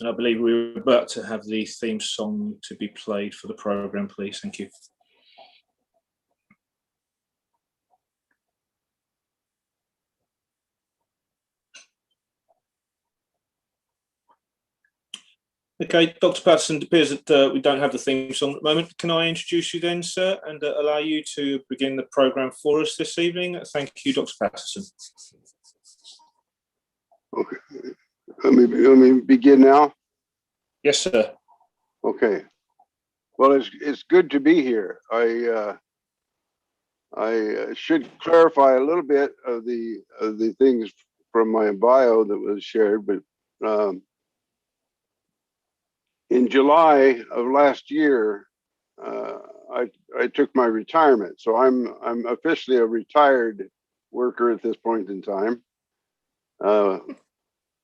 And I believe we're about to have the theme song to be played for the program, please. Thank you. Okay, Dr. Patterson, it appears that we don't have the theme song at the moment. Can I introduce you then, sir, and allow you to begin the program for us this evening? Thank you, Dr. Patterson. Okay, let me begin now. Yes, sir. Okay. Well, it's good to be here. I should clarify a little bit of the things from my bio that was shared, but in July of last year, I took my retirement. So I'm officially a retired worker at this point in time.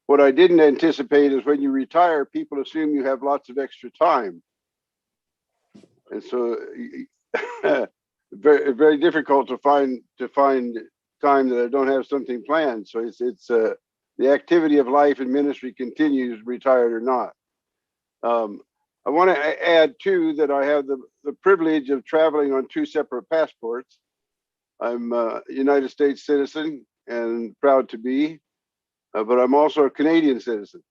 What I didn't anticipate is when you retire, people assume you have lots of extra time. And so very, very difficult to find time that I don't have something planned. So it's the activity of life and ministry continues, retired or not. I want to add too that I have the privilege of traveling on 2 separate passports. I'm a United States citizen and proud to be, but I'm also a Canadian citizen,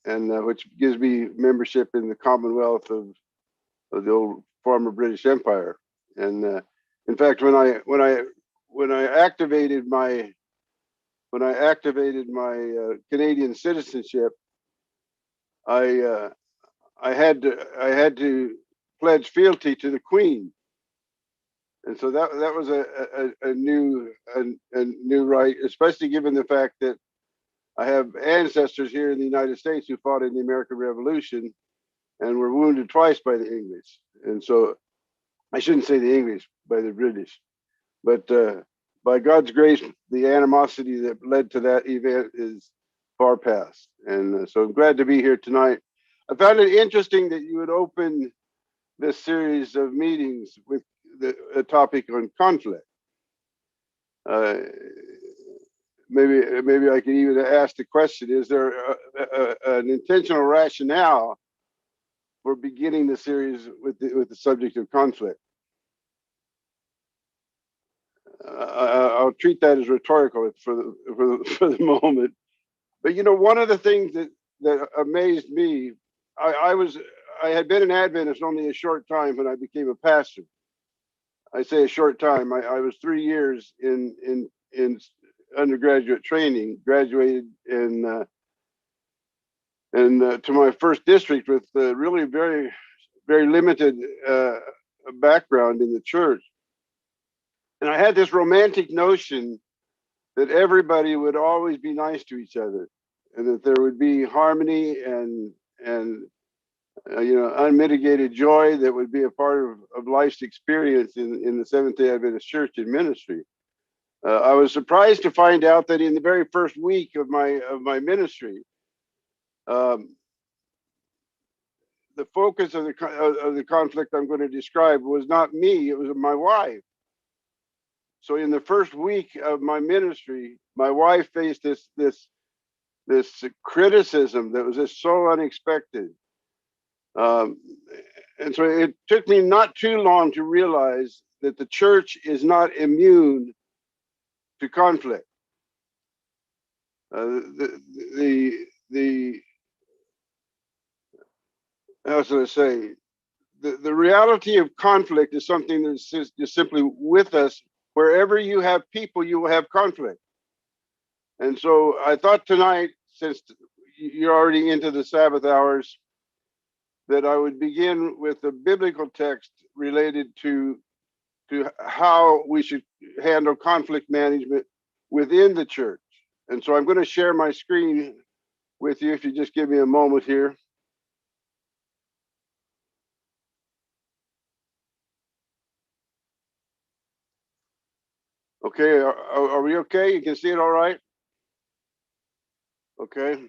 and which gives me membership in the Commonwealth of the old former British Empire. And in fact, when I activated my Canadian citizenship, I had to pledge fealty to the Queen, and so that was a new right, especially given the fact that I have ancestors here in the United States who fought in the American Revolution and were wounded twice by the English. And so I shouldn't say the English, by the British, but by God's grace, the animosity that led to that event is far past. And so I'm glad to be here tonight. I found it interesting that you would open this series of meetings with a topic on conflict. Maybe I could even ask the question: is there an intentional rationale for beginning the series with the subject of conflict? I'll treat that as rhetorical for the moment. But one of the things that amazed me, I had been an Adventist only a short time when I became a pastor. I say a short time. I was 3 years in undergraduate training, graduated and to my first district with really very, very limited background in the church. And I had this romantic notion that everybody would always be nice to each other, and that there would be harmony and unmitigated joy that would be a part of life's experience in the Seventh-day Adventist Church in ministry. I was surprised to find out that in the very first week of my ministry, the focus of the conflict I'm going to describe was not me; it was my wife. So in the first week of my ministry, my wife faced this criticism that was just so unexpected. And so it took me not too long to realize that the church is not immune to conflict. How should I say? The reality of conflict is something that's just simply with us. Wherever you have people, you will have conflict. And so I thought tonight, since you're already into the Sabbath hours, that I would begin with a biblical text related to how we should handle conflict management within the church. And so I'm going to share my screen with you if you just give me a moment here. Okay, are we okay? You can see it all right? Okay.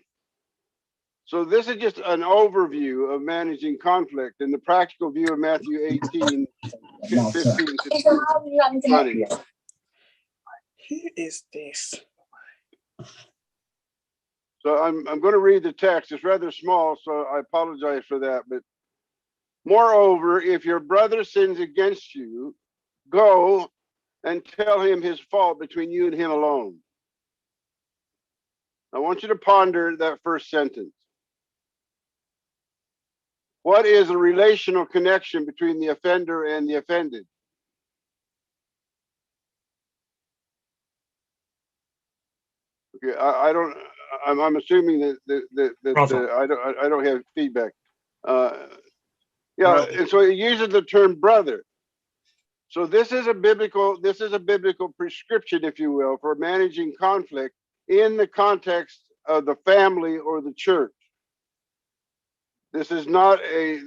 So this is just an overview of managing conflict and the practical view of Matthew 18, 15 to 20. Who is this? So I'm going to read the text. It's rather small, so I apologize for that. But moreover, if your brother sins against you, go and tell him his fault between you and him alone. I want you to ponder that first sentence. What is the relational connection between the offender and the offended? Okay, I'm assuming that I don't have feedback. Yeah, and so it uses the term brother. So this is a biblical prescription, if you will, for managing conflict in the context of the family or the church. This is not a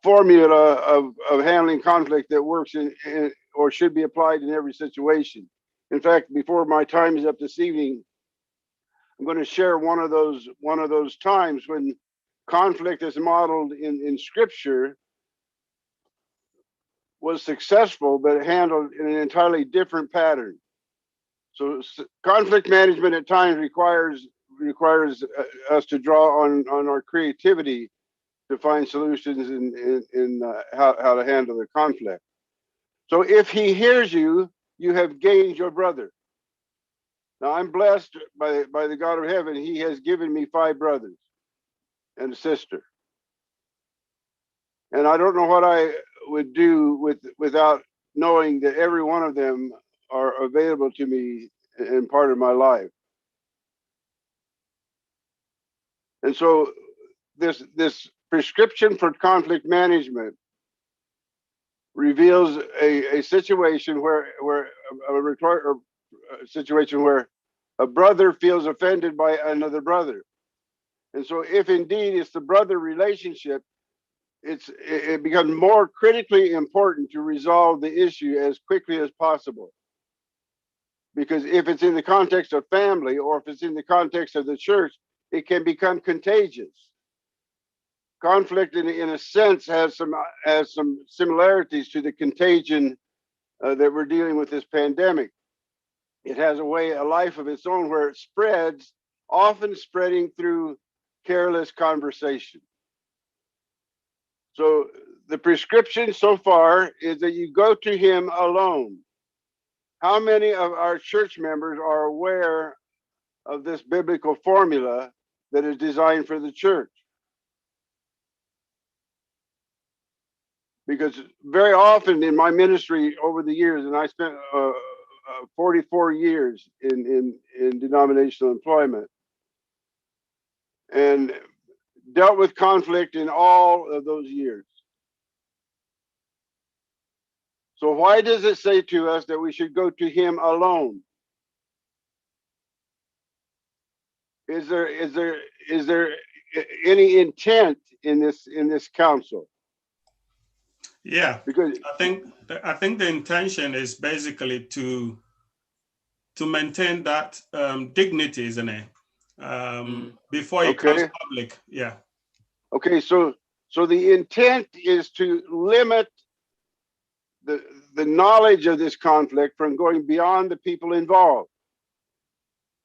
formula of handling conflict that works in or should be applied in every situation. In fact, before my time is up this evening, I'm going to share one of those times when conflict is modeled in Scripture was successful, but handled in an entirely different pattern. So conflict management at times requires us to draw on our creativity to find solutions in how to handle the conflict. So if he hears you, you have gained your brother. Now I'm blessed by the God of heaven. He has given me 5 brothers and a sister. And I don't know what I would do without knowing that every one of them are available to me in part of my life. And so this prescription for conflict management reveals a situation where a situation where a brother feels offended by another brother. And so if indeed it's the brother relationship, it becomes more critically important to resolve the issue as quickly as possible. Because if it's in the context of family or if it's in the context of the church, it can become contagious. Conflict in a sense has some similarities to the contagion that we're dealing with this pandemic. It has a life of its own where it spreads, often spreading through careless conversation. So the prescription so far is that you go to him alone. How many of our church members are aware of this biblical formula that is designed for the church? Because very often in my ministry over the years, and I spent 44 years in denominational employment and dealt with conflict in all of those years. So why does it say to us that we should go to him alone? Is there any intent in this counsel? Yeah, because I think the intention is basically to maintain that dignity, isn't it? Before it comes public. Yeah. Okay, so the intent is to limit the knowledge of this conflict from going beyond the people involved.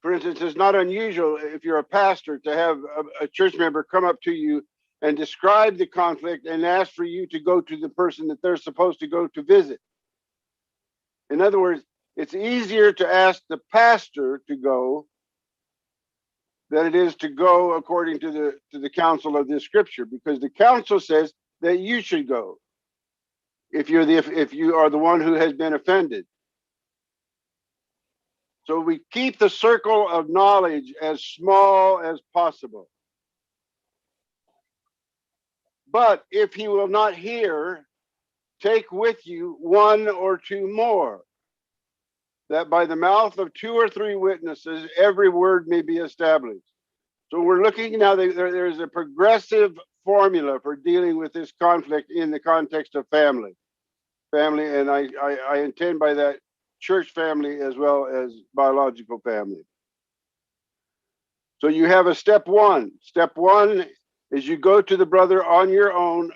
For instance, it's not unusual if you're a pastor to have a church member come up to you and describe the conflict and ask for you to go to the person that they're supposed to go to visit. In other words, it's easier to ask the pastor to go than it is to go according to the counsel of this scripture, because the counsel says that you should go if you are the one who has been offended. So we keep the circle of knowledge as small as possible. But if he will not hear, take with you 1 or 2 more, that by the mouth of 2 or 3 witnesses, every word may be established. So we're looking now, there's a progressive formula for dealing with this conflict in the context of family. And I intend by that church family as well as biological family. So you have a step one. Step one is you go to the brother on your own,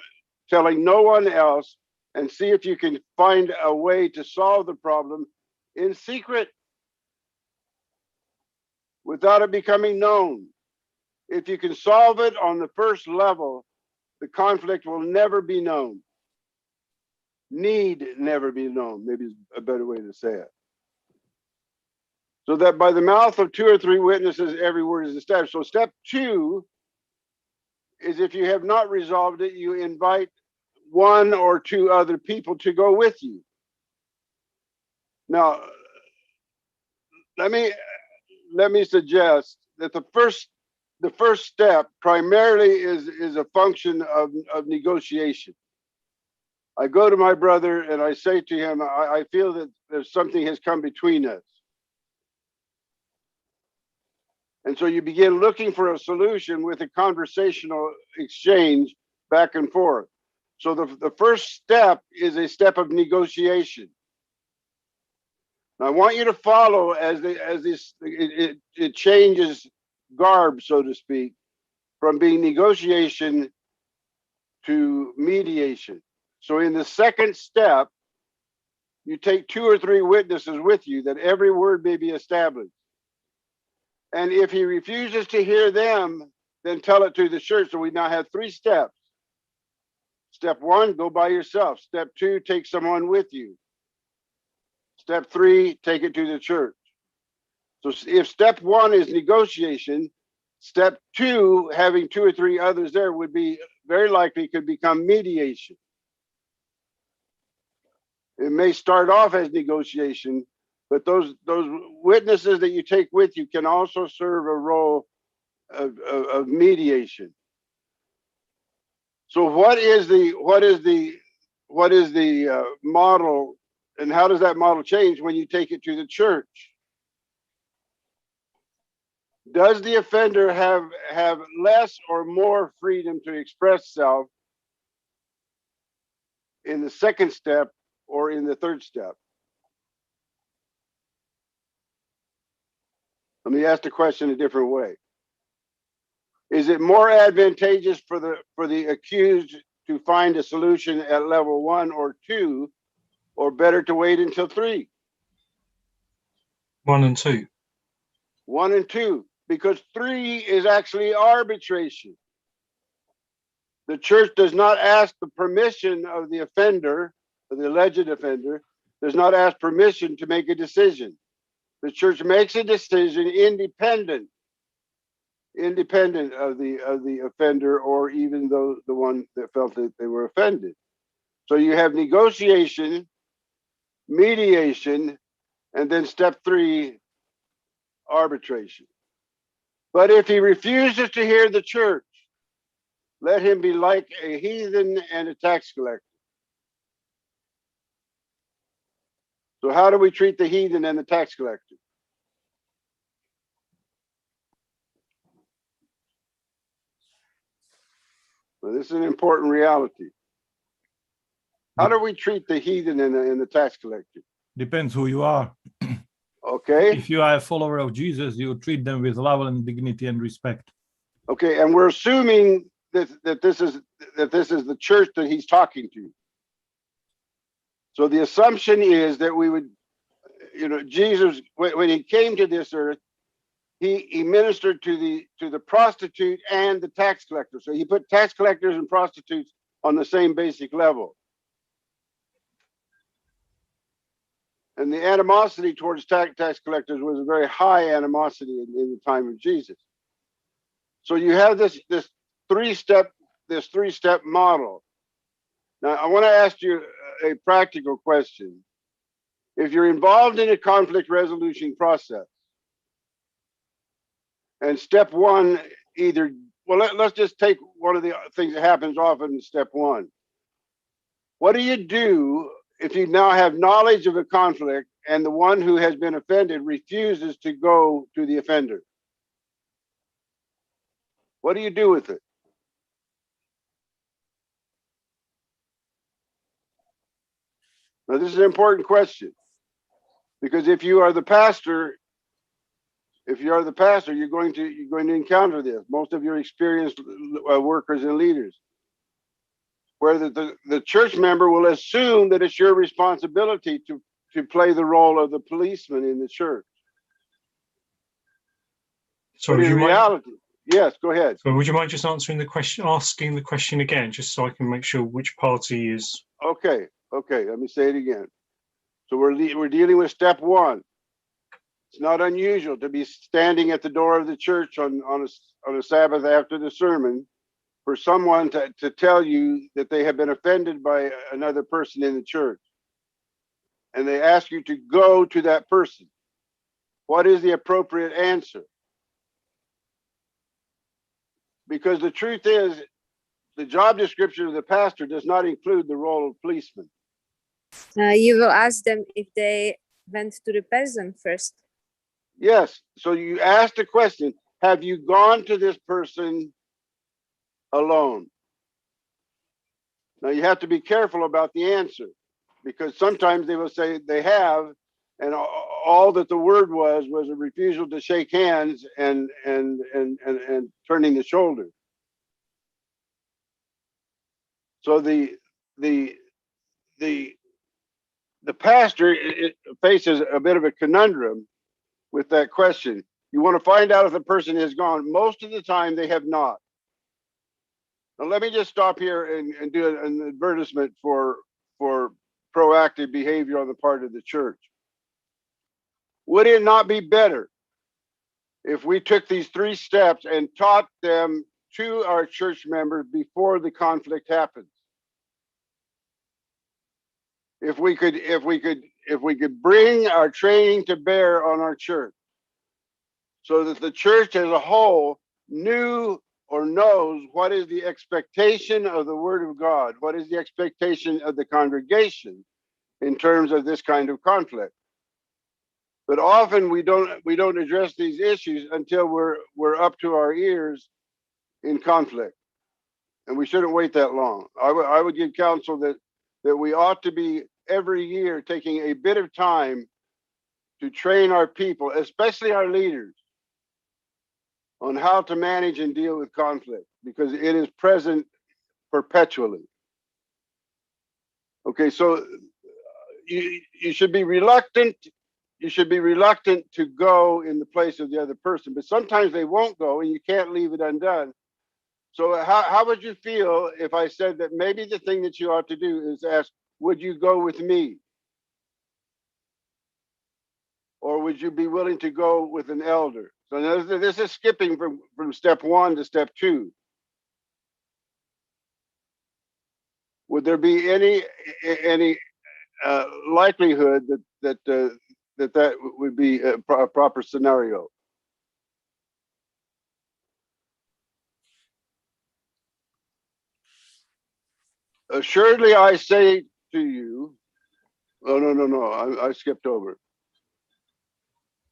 telling no one else, and see if you can find a way to solve the problem in secret without it becoming known. If you can solve it on the first level, the conflict will never be known. Need never be known, maybe is a better way to say it. So that by the mouth of 2 or 3 witnesses, every word is established. So step 2 is if you have not resolved it, you invite 1 or 2 other people to go with you. Now, let me suggest that the first step primarily is a function of negotiation. I go to my brother and I say to him, I feel that there's something has come between us. And so you begin looking for a solution with a conversational exchange back and forth. So the first step is a step of negotiation. Now, I want you to follow as it changes garb, so to speak, from being negotiation to mediation. So in the second step, you take 2 or 3 witnesses with you that every word may be established. And if he refuses to hear them, then tell it to the church. So we now have 3 steps. Step 1, go by yourself. Step 2, take someone with you. Step 3, take it to the church. So if step 1 is negotiation, step 2, having 2 or 3 others there, would be very likely could become mediation. It may start off as negotiation, but those witnesses that you take with you can also serve a role of mediation. So what is the model, and how does that model change when you take it to the church? Does the offender have less or more freedom to express self in the second step or in the third step? Let me ask the question a different way. Is it more advantageous for the accused to find a solution at level 1 or 2, or better to wait until 3? 1 and 2. 1 and 2, because 3 is actually arbitration. The church does not ask the permission of the offender, or the alleged offender, does not ask permission to make a decision. The church makes a decision independent of the offender, or even the one that felt that they were offended. So you have negotiation, mediation, and then step 3, arbitration. But if he refuses to hear the church, let him be like a heathen and a tax collector. So how do we treat the heathen and the tax collector? Well, this is an important reality. How do we treat the heathen and the tax collector? Depends who you are. Okay. If you are a follower of Jesus, you treat them with love and dignity and respect. Okay, and we're assuming that this is the church that he's talking to. So the assumption is that we would, Jesus, when he came to this earth, he ministered to the prostitute and the tax collector. So he put tax collectors and prostitutes on the same basic level. And the animosity towards tax collectors was a very high animosity in the time of Jesus. So you have this three-step model. Now, I want to ask you a practical question. If you're involved in a conflict resolution process, and step 1 let's just take one of the things that happens often in step 1. What do you do if you now have knowledge of a conflict and the one who has been offended refuses to go to the offender? What do you do with it? Now, this is an important question. Because if you are the pastor, you're going to encounter this. Most of your experienced workers and leaders, where the church member will assume that it's your responsibility to play the role of the policeman in the church. So but in reality, yes, go ahead. So would you mind just asking the question again, just so I can make sure which party is? Okay, let me say it again. So we're dealing with step one. It's not unusual to be standing at the door of the church on a Sabbath after the sermon for someone to tell you that they have been offended by another person in the church. And they ask you to go to that person. What is the appropriate answer? Because the truth is, the job description of the pastor does not include the role of policeman. You will ask them if they went to the person first. Yes. So you ask the question, have you gone to this person alone? Now you have to be careful about the answer, because sometimes they will say they have, and all that the word was a refusal to shake hands and turning the shoulder. So the pastor faces a bit of a conundrum with that question. You want to find out if the person has gone. Most of the time they have not. Now let me just stop here and do an advertisement for proactive behavior on the part of the church. Would it not be better if we took these 3 steps and taught them to our church members before the conflict happens? If we could bring our training to bear on our church, so that the church as a whole knew or knows what is the expectation of the Word of God, what is the expectation of the congregation in terms of this kind of conflict. But often we don't address these issues until we're up to our ears in conflict, and we shouldn't wait that long. I would give counsel that we ought to be every year taking a bit of time to train our people, especially our leaders, on how to manage and deal with conflict, because it is present perpetually. Okay, so you should be reluctant. You should be reluctant to go in the place of the other person, but sometimes they won't go, and you can't leave it undone. So how would you feel if I said that maybe the thing that you ought to do is ask, would you go with me? Or would you be willing to go with an elder? So this is skipping from step 1 to step 2. Would there be any likelihood that would be a proper scenario? Assuredly, I say to you, oh, no, I skipped over.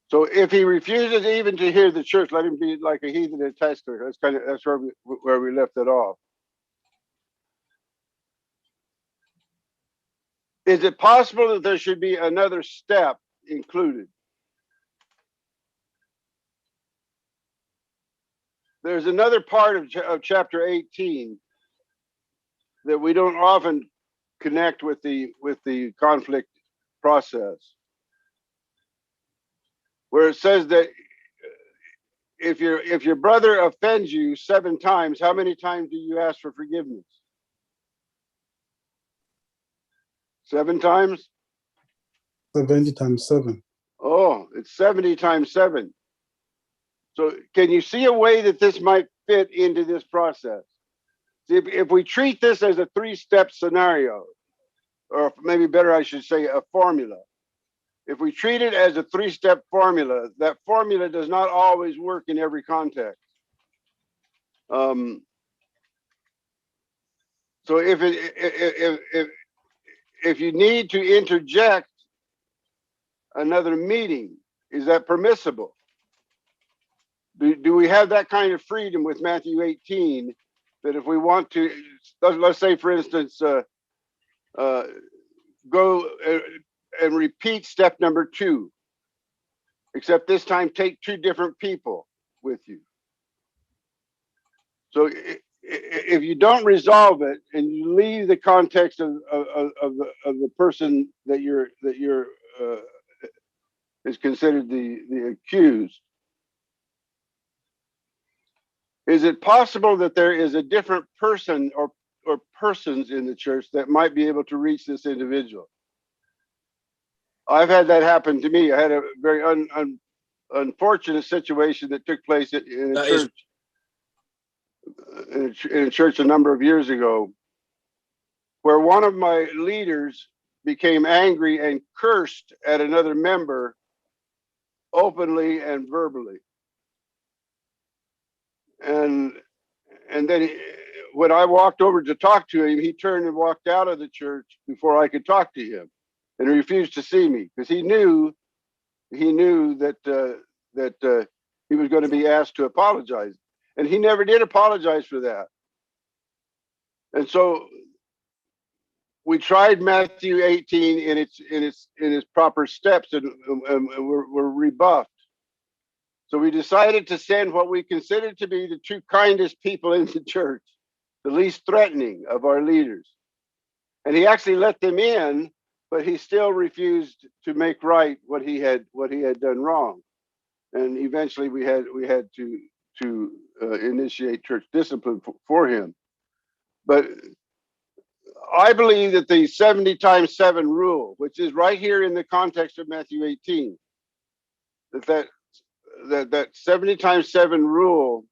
So if he refuses even to hear the church, let him be like a heathen and tax collector. That's where we left it off. Is it possible that there should be another step included? There's another part of chapter 18 that we don't often connect with the conflict process, where it says that if your brother offends you 7 times, how many times do you ask for forgiveness? 7 times? 70 times 7. Oh, it's 70 times 7. So can you see a way that this might fit into this process? If we treat this as a 3-step scenario, or maybe better, I should say a formula. If we treat it as a 3-step formula, that formula does not always work in every context. So if you need to interject another meeting, is that permissible? Do we have that kind of freedom with Matthew 18, that if we want to, let's say, for instance, go and repeat step number 2, except this time take 2 different people with you. So if you don't resolve it and you leave the context of the person that you're is considered the accused, is it possible that there is a different person or persons in the church that might be able to reach this individual? I've had that happen to me. I had a very unfortunate situation that took place in a church. In a church a number of years ago, where one of my leaders became angry and cursed at another member openly and verbally. And then when I walked over to talk to him, he turned and walked out of the church before I could talk to him, and he refused to see me because he knew that he was going to be asked to apologize, and he never did apologize for that. And so we tried Matthew 18 in its proper steps, and we're rebuffed. So we decided to send what we considered to be the 2 kindest people in the church, the least threatening of our leaders. And he actually let them in, but he still refused to make right what he had done wrong. And eventually we had to initiate church discipline for him. But I believe that the 70 times 7 rule, which is right here in the context of Matthew 18, that 70 times 7 rule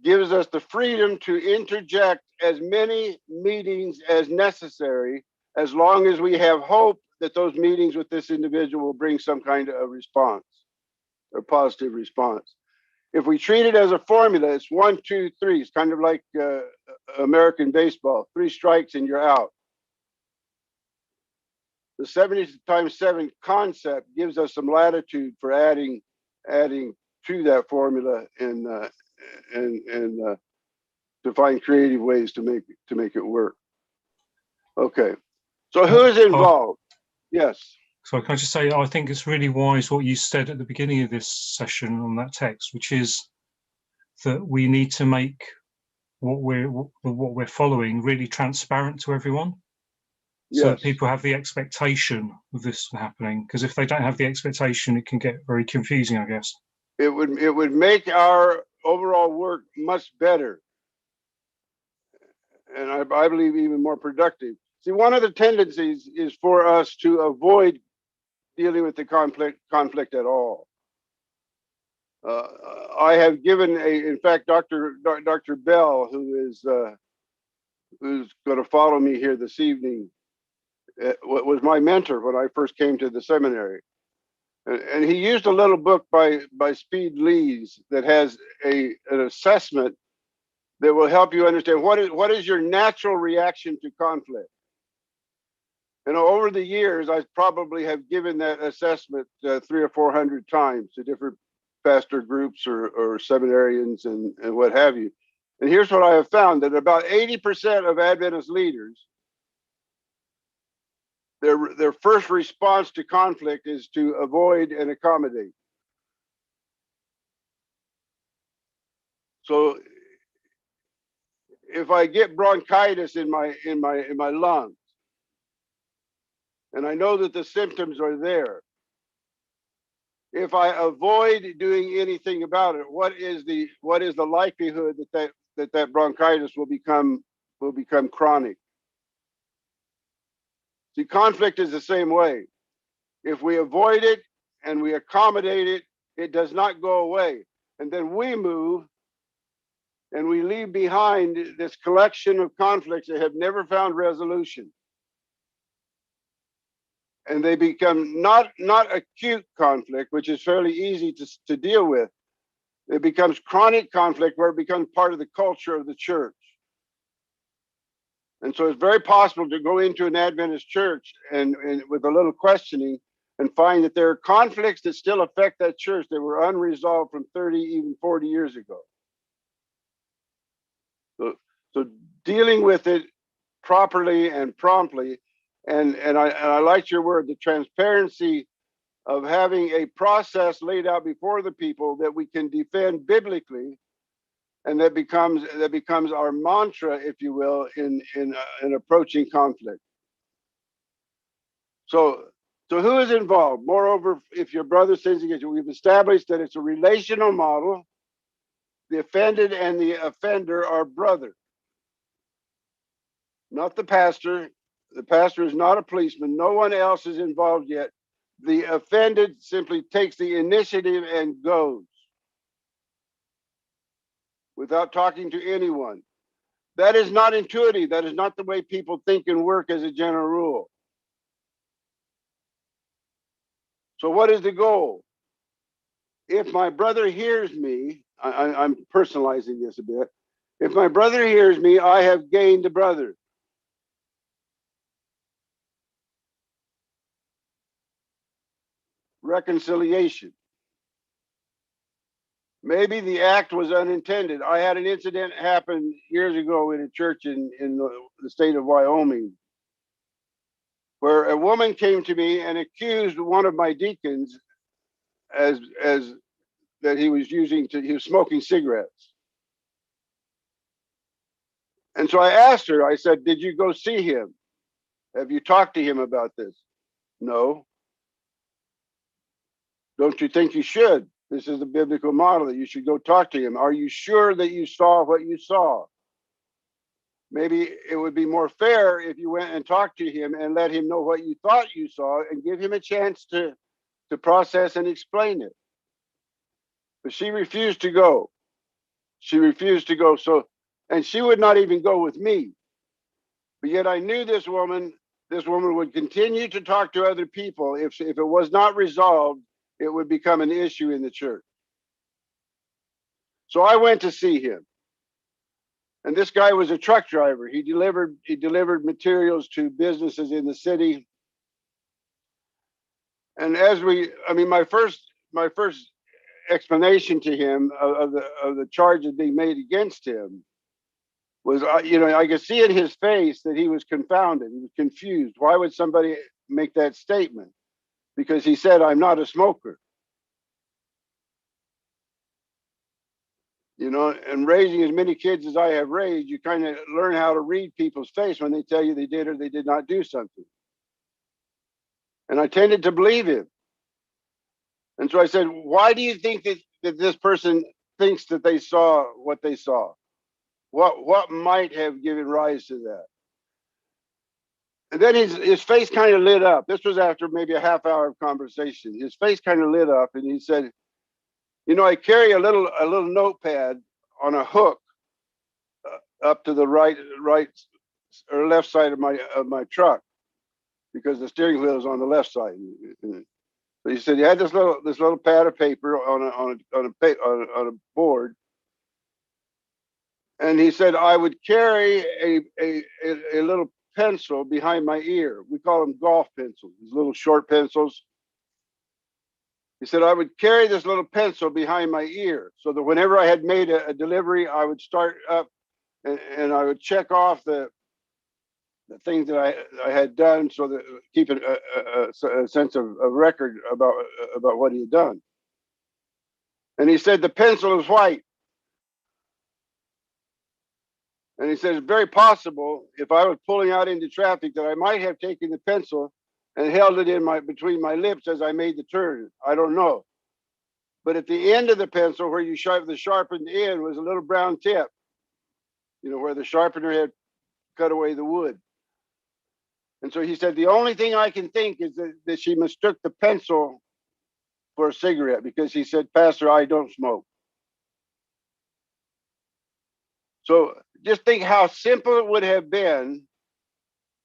gives us the freedom to interject as many meetings as necessary, as long as we have hope that those meetings with this individual will bring some kind of response, or positive response. If we treat it as a formula, it's 1, 2, 3. It's kind of like American baseball, 3 strikes and you're out. The 70 times 7 concept gives us some latitude for adding to that formula and to find creative ways to make it work. Okay, so who's involved? Yes. So can I just say, I think it's really wise what you said at the beginning of this session on that text, which is that we need to make what we're following really transparent to everyone. So that people have the expectation of this happening, because if they don't have the expectation, it can get very confusing, I guess. It would make our overall work much better, and I believe even more productive. See, one of the tendencies is for us to avoid dealing with the conflict at all. I have given in fact, Dr. Bell, who's going to follow me here this evening, was my mentor when I first came to the seminary. And he used a little book by Speed Lees that has an assessment that will help you understand what is your natural reaction to conflict. And over the years, I probably have given that assessment 300 or 400 times to different pastor groups or seminarians and what have you. And here's what I have found, that about 80% of Adventist leaders, their first response to conflict is to avoid and accommodate. So if I get bronchitis in my lungs, and I know that the symptoms are there, if I avoid doing anything about it, what is the likelihood that bronchitis will become chronic? See, conflict is the same way. If we avoid it and we accommodate it, it does not go away. And then we move and we leave behind this collection of conflicts that have never found resolution. And they become not acute conflict, which is fairly easy to deal with. It becomes chronic conflict, where it becomes part of the culture of the church. And so it's very possible to go into an Adventist church and with a little questioning and find that there are conflicts that still affect that church that were unresolved from 30, even 40 years ago. So dealing with it properly and promptly And I liked your word, the transparency of having a process laid out before the people that we can defend biblically, and that becomes our mantra, if you will, in approaching conflict. So who is involved? Moreover, if your brother sins against you, we've established that it's a relational model. The offended and the offender are brothers, not the pastor. The pastor is not a policeman. No one else is involved yet. The offended simply takes the initiative and goes without talking to anyone. That is not intuitive. That is not the way people think and work as a general rule. So what is the goal? If my brother hears me, I'm personalizing this a bit. If my brother hears me, I have gained a brother. Reconciliation. Maybe the act was unintended. I had an incident happen years ago in a church in the state of Wyoming, where a woman came to me and accused one of my deacons as that he was smoking cigarettes. And so I asked her, I said, did you go see him? Have you talked to him about this? No. Don't you think you should? This is the biblical model that you should go talk to him. Are you sure that you saw what you saw? Maybe it would be more fair if you went and talked to him and let him know what you thought you saw and give him a chance to process and explain it. But she refused to go. She refused to go. So, and she would not even go with me. But yet I knew this woman would continue to talk to other people. If it was not resolved, it would become an issue in the church. So I went to see him. And this guy was a truck driver. He delivered materials to businesses in the city. And my first explanation to him of the charges being made against him was, I could see in his face that he was confounded. He was confused. Why would somebody make that statement? Because he said, I'm not a smoker. And raising as many kids as I have raised, you kind of learn how to read people's face when they tell you they did or they did not do something. And I tended to believe him. And so I said, why do you think that this person thinks that they saw what they saw? What might have given rise to that? And then his face kind of lit up. This was after maybe a half hour of conversation. His face kind of lit up and he said, I carry a little notepad on a hook up to the right or left side of my truck, because the steering wheel is on the left side. So he said he had this little pad of paper on a board, and he said I would carry a little pencil behind my ear. We call them golf pencils, these little short pencils. He said I would carry this little pencil behind my ear so that whenever I had made a delivery, I would start up and I would check off the things that I had done, so that keep a sense of record about what he had done. And he said the pencil is white. And he said it's very possible if I was pulling out into traffic that I might have taken the pencil and held it between my lips as I made the turn. I don't know. But at the end of the pencil, where you the sharpened end, was a little brown tip, where the sharpener had cut away the wood. And so he said, the only thing I can think is that she mistook the pencil for a cigarette, because he said, Pastor, I don't smoke. So just think how simple it would have been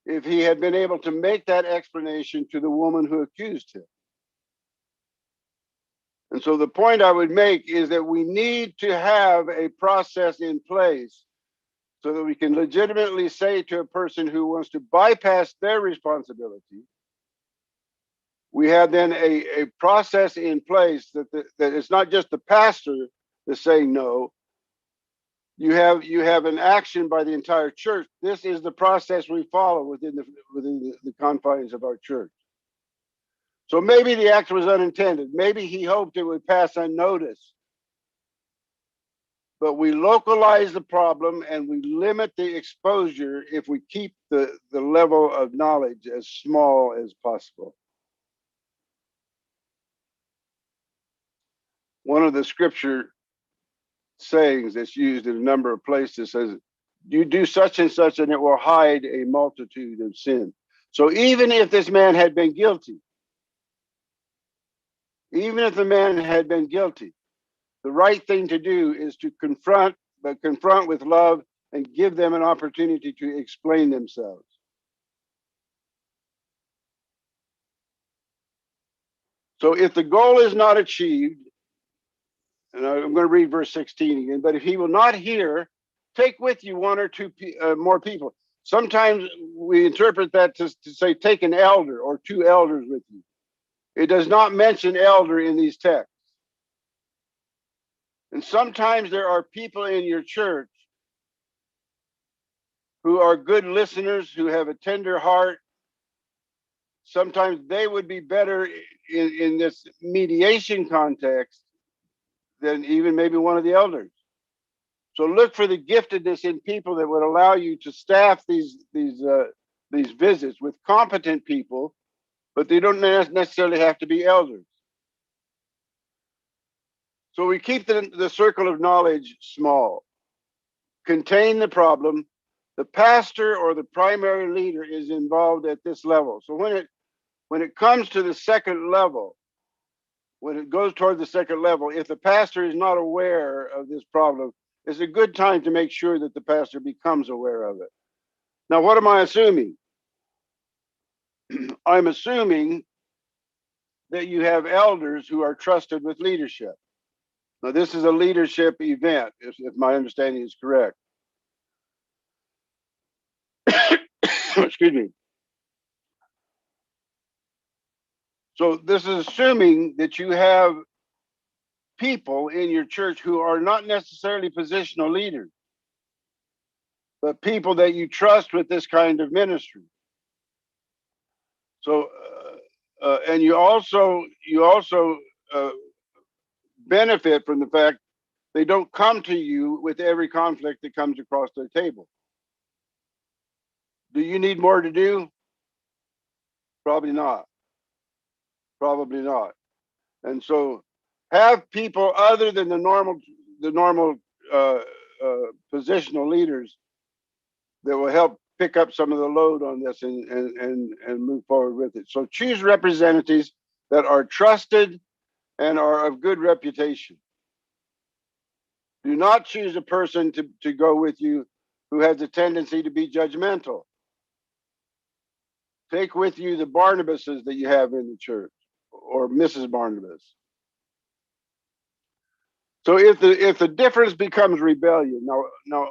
if he had been able to make that explanation to the woman who accused him. And so the point I would make is that we need to have a process in place so that we can legitimately say to a person who wants to bypass their responsibility, we have then a process in place that it's not just the pastor that's saying no, you have an action by the entire church. This is the process we follow within the confines of our church. So maybe the act was unintended. Maybe he hoped it would pass unnoticed. But we localize the problem and we limit the exposure if we keep the level of knowledge as small as possible. One of the scripture sayings that's used in a number of places says, you do such and such and it will hide a multitude of sin. So even if this man had been guilty, even if the man had been guilty, the right thing to do is to confront, but confront with love and give them an opportunity to explain themselves. So if the goal is not achieved, and I'm going to read verse 16 again, but if he will not hear, take with you one or two more people. Sometimes we interpret that to say take an elder or two elders with you. It does not mention elder in these texts. And sometimes there are people in your church who are good listeners, who have a tender heart. Sometimes they would be better in this mediation context than even maybe one of the elders. So look for the giftedness in people that would allow you to staff these visits with competent people, but they don't necessarily have to be elders. So we keep the circle of knowledge small, contain the problem. The pastor or the primary leader is involved at this level. So when it comes to the second level, when it goes toward the second level, if the pastor is not aware of this problem, it's a good time to make sure that the pastor becomes aware of it. Now, what am I assuming? I'm assuming that you have elders who are trusted with leadership. Now, this is a leadership event, if my understanding is correct. Excuse me. So this is assuming that you have people in your church who are not necessarily positional leaders, but people that you trust with this kind of ministry. So, and you also benefit from the fact they don't come to you with every conflict that comes across their table. Do you need more to do? Probably not. Probably not. And so have people other than the normal positional leaders that will help pick up some of the load on this and move forward with it. So choose representatives that are trusted and are of good reputation. Do not choose a person to go with you who has a tendency to be judgmental. Take with you the Barnabases that you have in the church, or Mrs. Barnabas. So if the difference becomes rebellion, now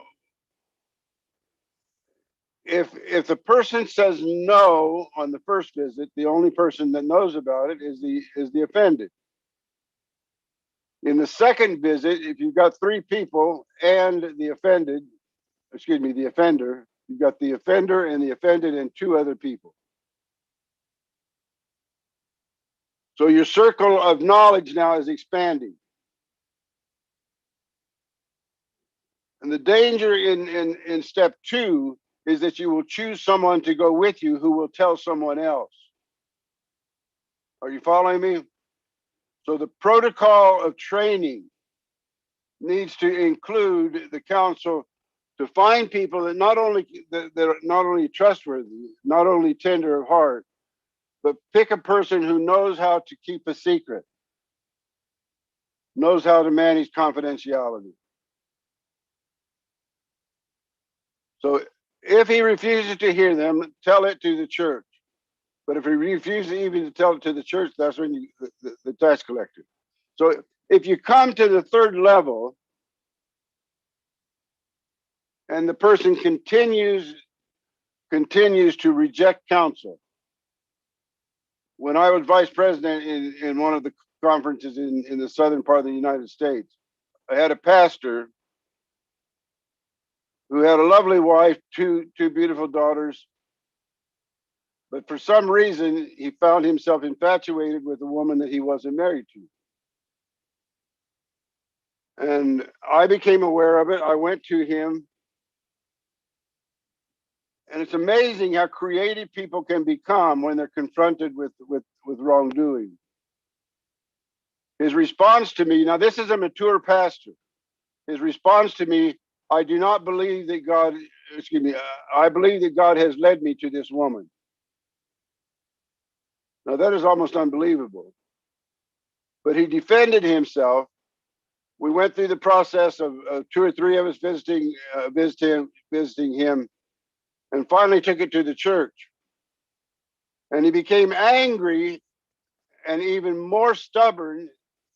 if the person says no on the first visit, the only person that knows about it is the offended. In the second visit, if you've got three people and the offender, you've got the offender and the offended and two other people. So your circle of knowledge now is expanding. And the danger in step 2 is that you will choose someone to go with you who will tell someone else. Are you following me? So the protocol of training needs to include the council to find people that are not only trustworthy, not only tender of heart, but pick a person who knows how to keep a secret, knows how to manage confidentiality. So if he refuses to hear them, tell it to the church. But if he refuses even to tell it to the church, that's when the tax collector. So if you come to the third level and the person continues to reject counsel. When I was vice president in one of the conferences in the southern part of the United States, I had a pastor who had a lovely wife, two beautiful daughters. But for some reason, he found himself infatuated with a woman that he wasn't married to. And I became aware of it. I went to him. And it's amazing how creative people can become when they're confronted with wrongdoing. His response to me, now this is a mature pastor. His response to me, I do not believe that God, I believe that God has led me to this woman. Now that is almost unbelievable. But he defended himself. We went through the process of 2 or 3 of us visiting him, and finally took it to the church. And he became angry and even more stubborn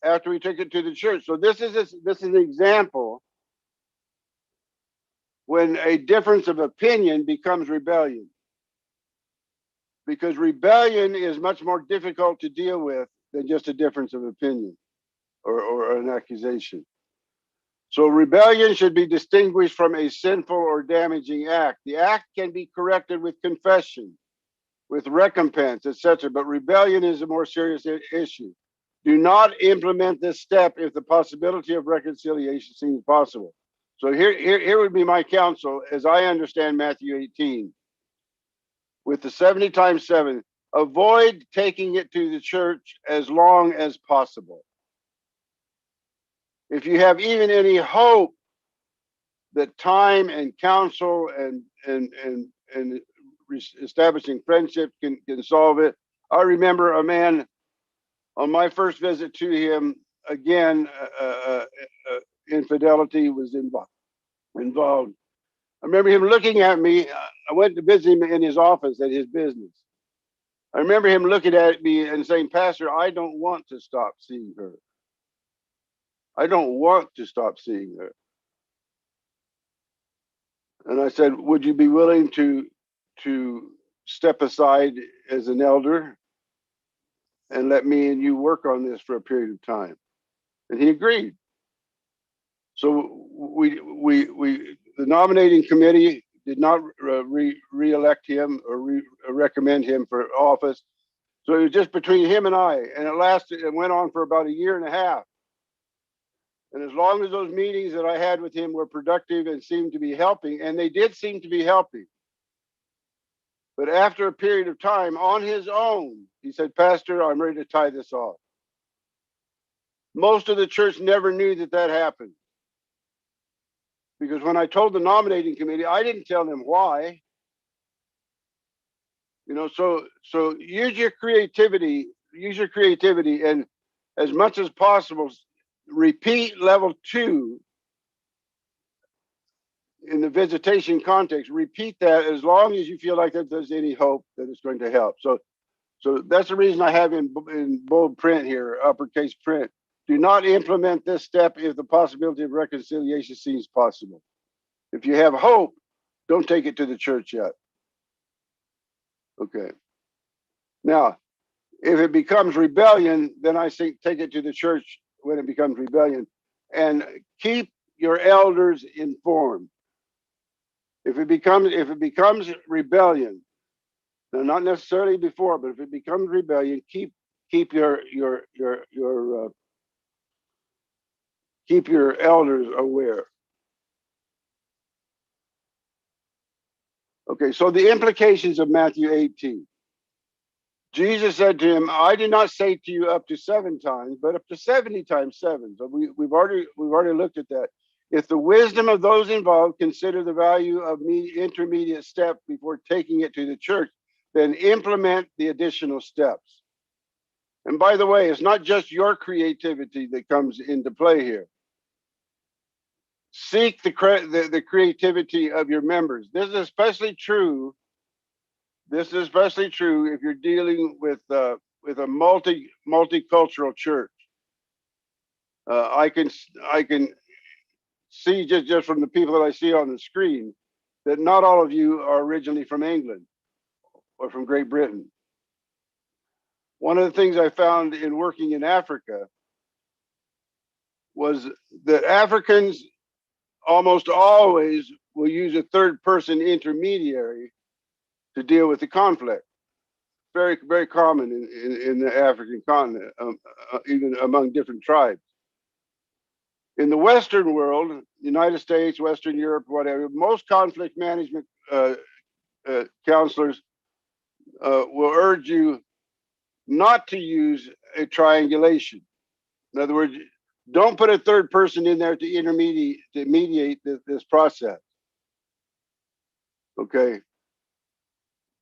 after we took it to the church. So this is an example when a difference of opinion becomes rebellion. Because rebellion is much more difficult to deal with than just a difference of opinion or an accusation. So rebellion should be distinguished from a sinful or damaging act. The act can be corrected with confession, with recompense, etc. But rebellion is a more serious issue. Do not implement this step if the possibility of reconciliation seems possible. So here would be my counsel as I understand Matthew 18. With the 70 times 7, avoid taking it to the church as long as possible. If you have even any hope that time and counsel and establishing friendship can solve it. I remember a man on my first visit to him, again, infidelity was involved. I remember him looking at me. I went to visit him in his office at his business. I remember him looking at me and saying, Pastor, I don't want to stop seeing her. I don't want to stop seeing her. And I said, would you be willing to step aside as an elder and let me and you work on this for a period of time? And he agreed. So the nominating committee did not re-elect him or recommend him for office. So it was just between him and I, and it went on for about 1.5 years. And as long as those meetings that I had with him were productive and seemed to be helping, and they did seem to be helping. But after a period of time, on his own, he said, Pastor, I'm ready to tie this off. Most of the church never knew that happened. Because when I told the nominating committee, I didn't tell them why. You know, so use your creativity, and as much as possible, repeat level 2 in the visitation context. Repeat that as long as you feel like that there's any hope that it's going to help. So that's the reason I have in bold print here, uppercase print. Do not implement this step if the possibility of reconciliation seems possible. If you have hope, don't take it to the church yet. Okay. Now, if it becomes rebellion, then I say take it to the church when it becomes rebellion, and keep your elders informed. If it becomes rebellion, now not necessarily before, but if it becomes rebellion, keep your elders aware. Okay, so the implications of Matthew 18. Jesus said to him, I did not say to you up to 7 times, but up to 70 times 7. So we've already looked at that. If the wisdom of those involved consider the value of intermediate step before taking it to the church, then implement the additional steps. And by the way, it's not just your creativity that comes into play here. Seek the creativity of your members. This is especially true if you're dealing with a multicultural church. I can see just from the people that I see on the screen that not all of you are originally from England or from Great Britain. One of the things I found in working in Africa was that Africans almost always will use a third person intermediary to deal with the conflict. Very, very common in the African continent, even among different tribes. In the Western world, United States, Western Europe, whatever, most conflict management counselors will urge you not to use a triangulation. In other words, don't put a third person in there to mediate this process. Okay.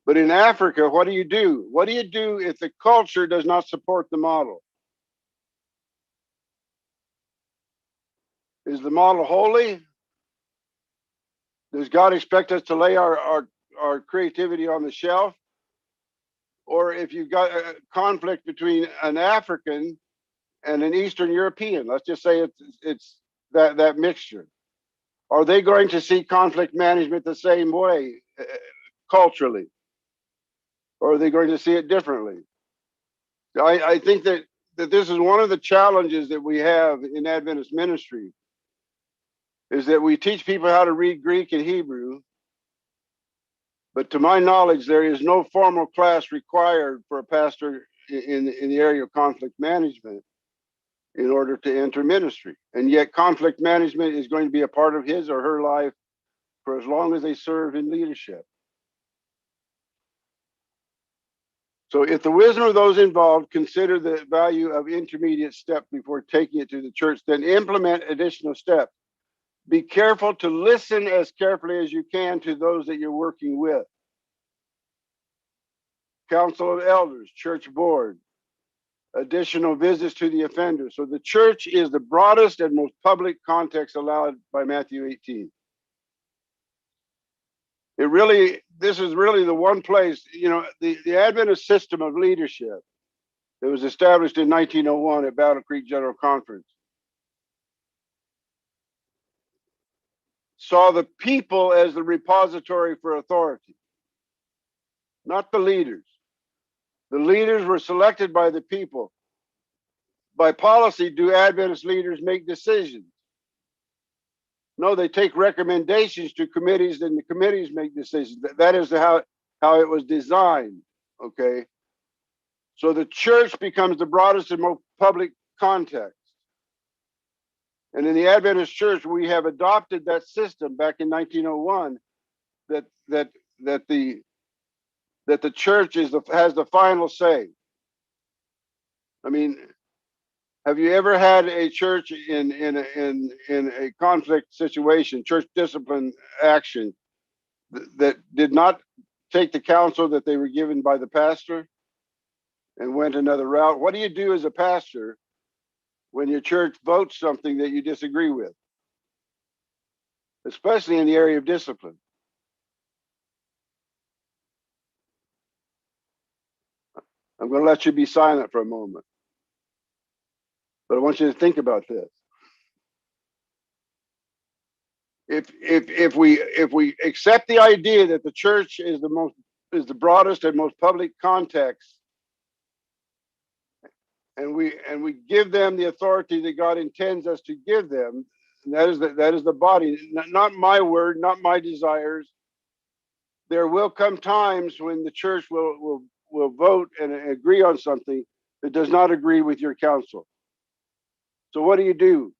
But in Africa, what do you do? What do you do if the culture does not support the model? Is the model holy? Does God expect us to lay our creativity on the shelf? Or if you've got a conflict between an African and an Eastern European, let's just say it's that mixture, are they going to see conflict management the same way culturally? Or are they going to see it differently? I think that this is one of the challenges that we have in Adventist ministry, is that we teach people how to read Greek and Hebrew, but to my knowledge, there is no formal class required for a pastor in the area of conflict management in order to enter ministry. And yet conflict management is going to be a part of his or her life for as long as they serve in leadership. So if the wisdom of those involved consider the value of intermediate step before taking it to the church, then implement additional steps. Be careful to listen as carefully as you can to those that you're working with. Council of Elders, church board, additional visits to the offender. So the church is the broadest and most public context allowed by Matthew 18. This is really the one place, the Adventist system of leadership that was established in 1901 at Battle Creek General Conference saw the people as the repository for authority, not the leaders. The leaders were selected by the people. By policy, do Adventist leaders make decisions? No, they take recommendations to committees, and the committees make decisions. That is how it was designed, okay? So the church becomes the broadest and most public context. And in the Adventist church, we have adopted that system back in 1901, that the church has the final say. I mean, have you ever had a church in a conflict situation, church discipline action, that did not take the counsel that they were given by the pastor and went another route? What do you do as a pastor when your church votes something that you disagree with, especially in the area of discipline? I'm going to let you be silent for a moment, but I want you to think about this. If we accept the idea that the church is the broadest and most public context, and we give them the authority that God intends us to give them, and that is the body, not my word, not my desires. There will come times when the church will vote and agree on something that does not agree with your counsel. So what do?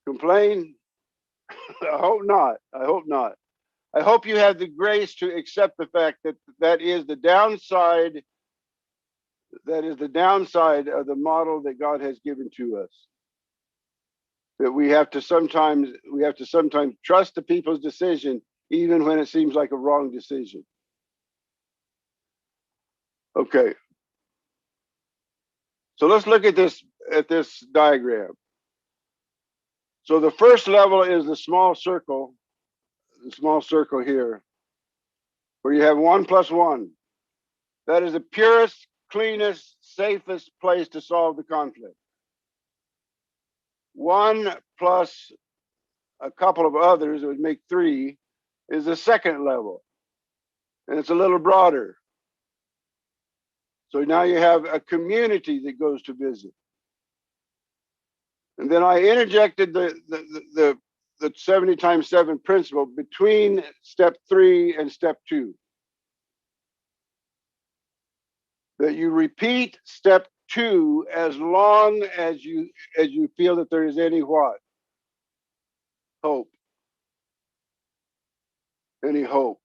Complain? I hope not. I hope not. I hope you have the grace to accept the fact that is the downside. That is the downside of the model that God has given to us. That we have to sometimes trust the people's decision, even when it seems like a wrong decision. Okay. So let's look at this diagram. So the first level is the small circle here, where you have 1 + 1. That is the purest, cleanest, safest place to solve the conflict. 1 plus a couple of others, it would make 3, is the second level. And it's a little broader. So now you have a community that goes to visit. And then I interjected the the 70 times 7 principle between step 3 and step 2. That you repeat step 2 as long as you feel that there is any what? Hope. Any hope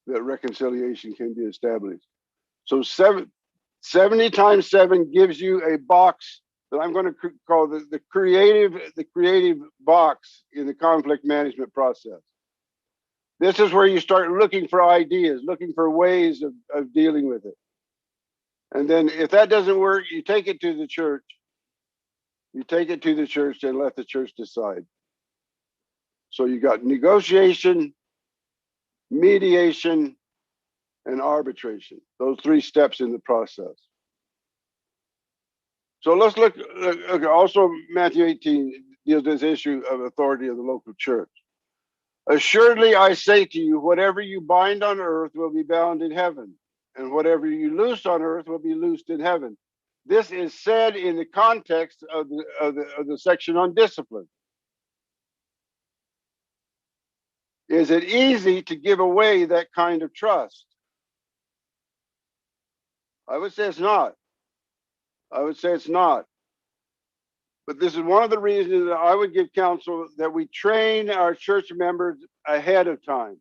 that reconciliation can be established. So 70 times 7 gives you a box that I'm going to call the creative box in the conflict management process. This is where you start looking for ideas, looking for ways of dealing with it. And then if that doesn't work, you take it to the church. You take it to the church and let the church decide. So you got negotiation, mediation, and arbitration. Those 3 steps in the process. So let's look, also Matthew 18 deals with this issue of authority of the local church. Assuredly, I say to you, whatever you bind on earth will be bound in heaven, and whatever you loose on earth will be loosed in heaven. This is said in the context of the section on discipline. Is it easy to give away that kind of trust? I would say it's not. I would say it's not. But this is one of the reasons that I would give counsel that we train our church members ahead of time.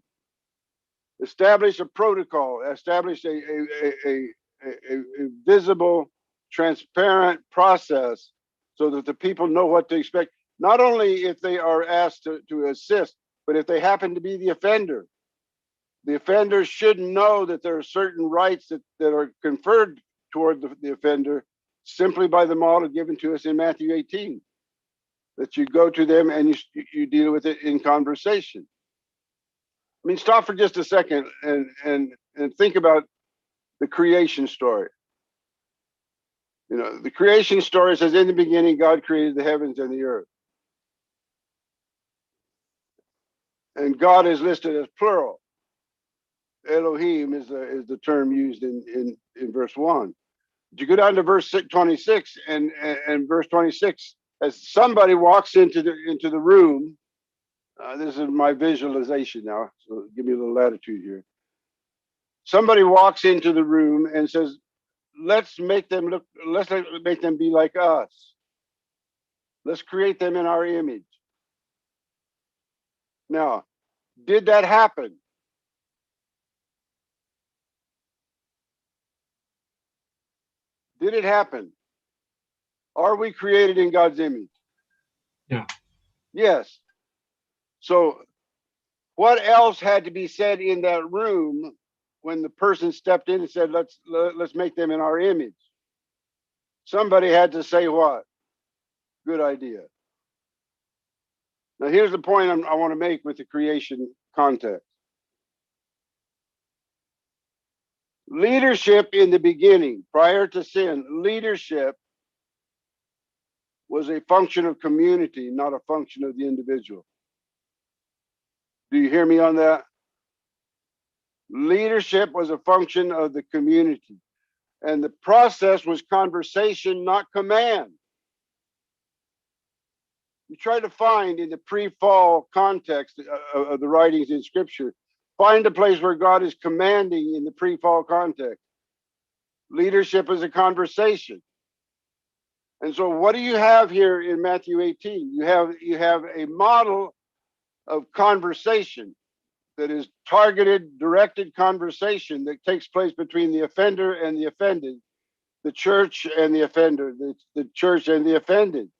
Establish a protocol, establish a visible, transparent process so that the people know what to expect. Not only if they are asked to assist, but if they happen to be the offender should know that there are certain rights that are conferred toward the offender simply by the model given to us in Matthew 18, that you go to them and you deal with it in conversation. I mean, stop for just a second and think about the creation story. You know, the creation story says, in the beginning, God created the heavens and the earth. And God is listed as plural. Elohim is the term used in verse 1. You go down to verse 26 and verse 26, as somebody walks into the room, this is my visualization now, so give me a little latitude here. Somebody walks into the room and says, let's make them be like us. Let's create them in our image. Now, did that happen? Did it happen? Are we created in God's image? Yeah. Yes. So what else had to be said in that room when the person stepped in and said, let's make them in our image? Somebody had to say what? Good idea. Now here's the point I want to make with the creation context. Leadership in the beginning, prior to sin, leadership was a function of community, not a function of the individual. Do you hear me on that? Leadership was a function of the community. And the process was conversation, not command. You try to find in the pre-fall context of the writings in Scripture, find a place where God is commanding in the pre-fall context. Leadership is a conversation. And so what do you have here in Matthew 18? You have a model of conversation that is targeted, directed conversation that takes place between the offender and the offended, the church and the offender, the church and the offended.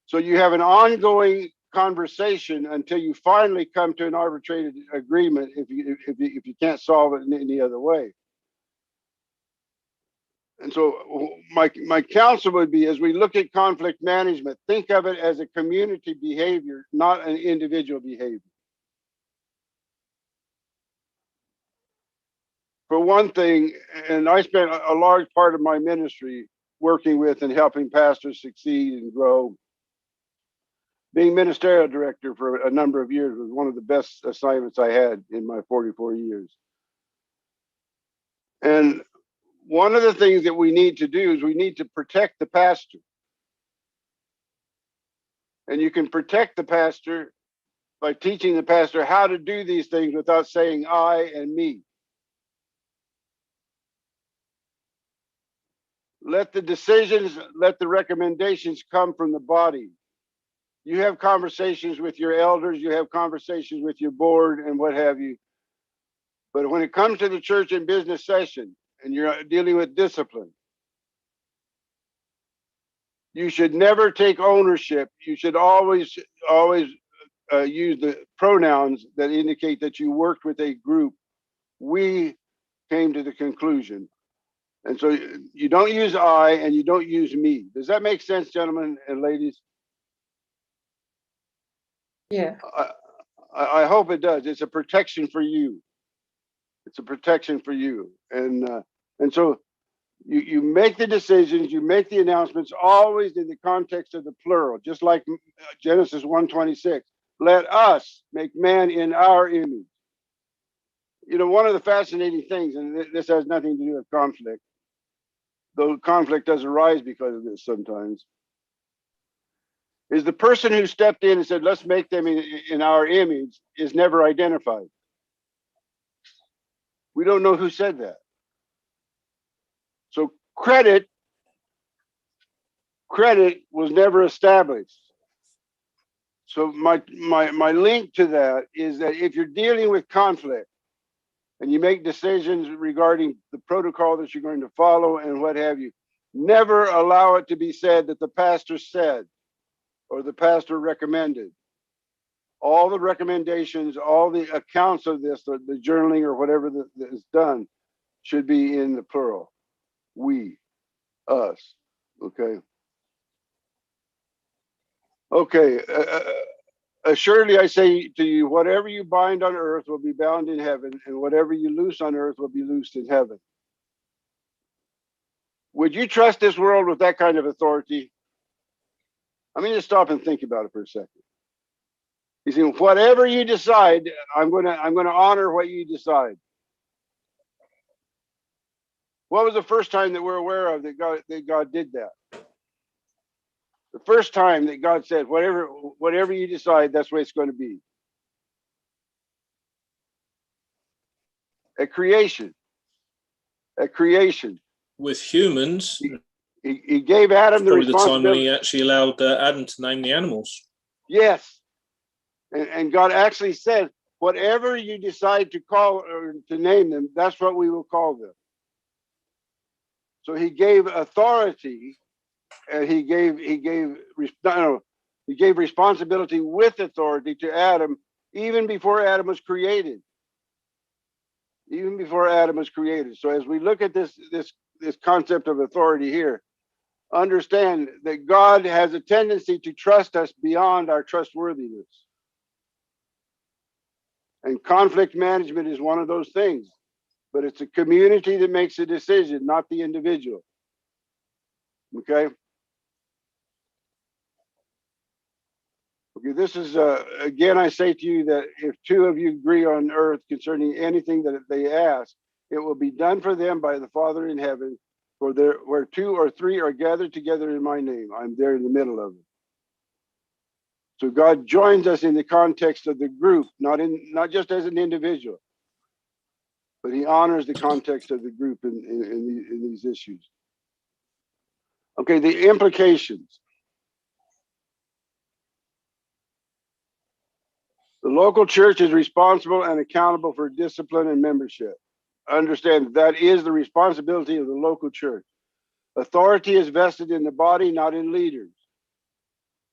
So you have an ongoing conversation until you finally come to an arbitrated agreement if you can't solve it in any other way. And so my counsel would be, as we look at conflict management, think of it as a community behavior, not an individual behavior. For one thing, and I spent a large part of my ministry working with and helping pastors succeed and grow. Being ministerial director for a number of years was one of the best assignments I had in my 44 years. And one of the things that we need to do is we need to protect the pastor. And you can protect the pastor by teaching the pastor how to do these things without saying I and me. Let the decisions, let the recommendations come from the body. You have conversations with your elders, you have conversations with your board and what have you. But when it comes to the church and business session and you're dealing with discipline, you should never take ownership. You should always use the pronouns that indicate that you worked with a group. We came to the conclusion. And so you don't use I and you don't use me. Does that make sense, gentlemen and ladies? Yeah. I hope it does. It's a protection for you. It's a protection for you. And so you make the decisions, you make the announcements always in the context of the plural, just like Genesis 1:26. Let us make man in our image. You know, one of the fascinating things, and this has nothing to do with conflict, though conflict does arise because of this sometimes, is the person who stepped in and said, let's make them in our image is never identified. We don't know who said that. So credit was never established. So my link to that is that if you're dealing with conflict and you make decisions regarding the protocol that you're going to follow and what have you, never allow it to be said that the pastor said or the pastor recommended. All the recommendations, all the accounts of this, the journaling or whatever that is done should be in the plural. We, us, okay? Okay, assuredly I say to you, whatever you bind on earth will be bound in heaven, and whatever you loose on earth will be loosed in heaven. Would you trust this world with that kind of authority? I mean, just stop and think about it for a second. You see, whatever you decide, I'm going to honor what you decide. What was the first time that we're aware of that God did that? The first time that God said, whatever you decide, that's the way it's going to be. At creation. At creation. With humans, He gave Adam the probably the time when responsibility. he actually allowed Adam to name the animals. Yes. And God actually said, whatever you decide to call or to name them, that's what we will call them. So he gave authority, and he gave responsibility with authority to Adam even before Adam was created. Even before Adam was created. So as we look at this concept of authority here, understand that God has a tendency to trust us beyond our trustworthiness. And conflict management is one of those things. But it's a community that makes a decision, not the individual. Okay? Okay, this is, again, I say to you that if two of you agree on earth concerning anything that they ask, it will be done for them by the Father in heaven. For there, where two or three are gathered together in my name, I'm there in the middle of it. So God joins us in the context of the group, not just as an individual, but he honors the context of the group in these issues. Okay, the implications. The local church is responsible and accountable for discipline and membership. Understand that is the responsibility of the local church. Authority is vested in the body, not in leaders.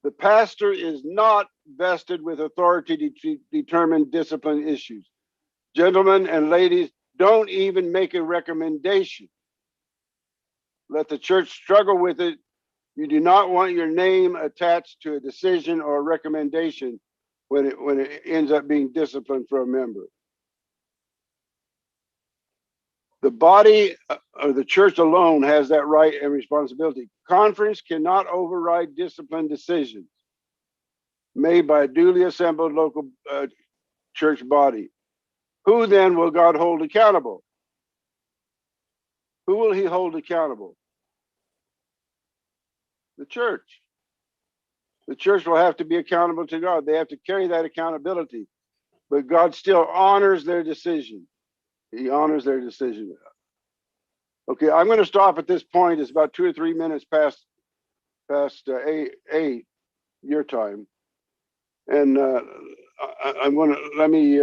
The pastor is not vested with authority to determine discipline issues. Gentlemen and ladies, don't even make a recommendation. Let the church struggle with it. You do not want your name attached to a decision or a recommendation when it ends up being discipline for a member. The body or the church alone has that right and responsibility. Conference cannot override discipline decisions made by a duly assembled local church body. Who then will God hold accountable? Who will he hold accountable? The church. The church will have to be accountable to God. They have to carry that accountability, but God still honors their decision. He honors their decision. Okay, I'm going to stop at this point. It's about 2 or 3 minutes past eight your time, and I'm going to let me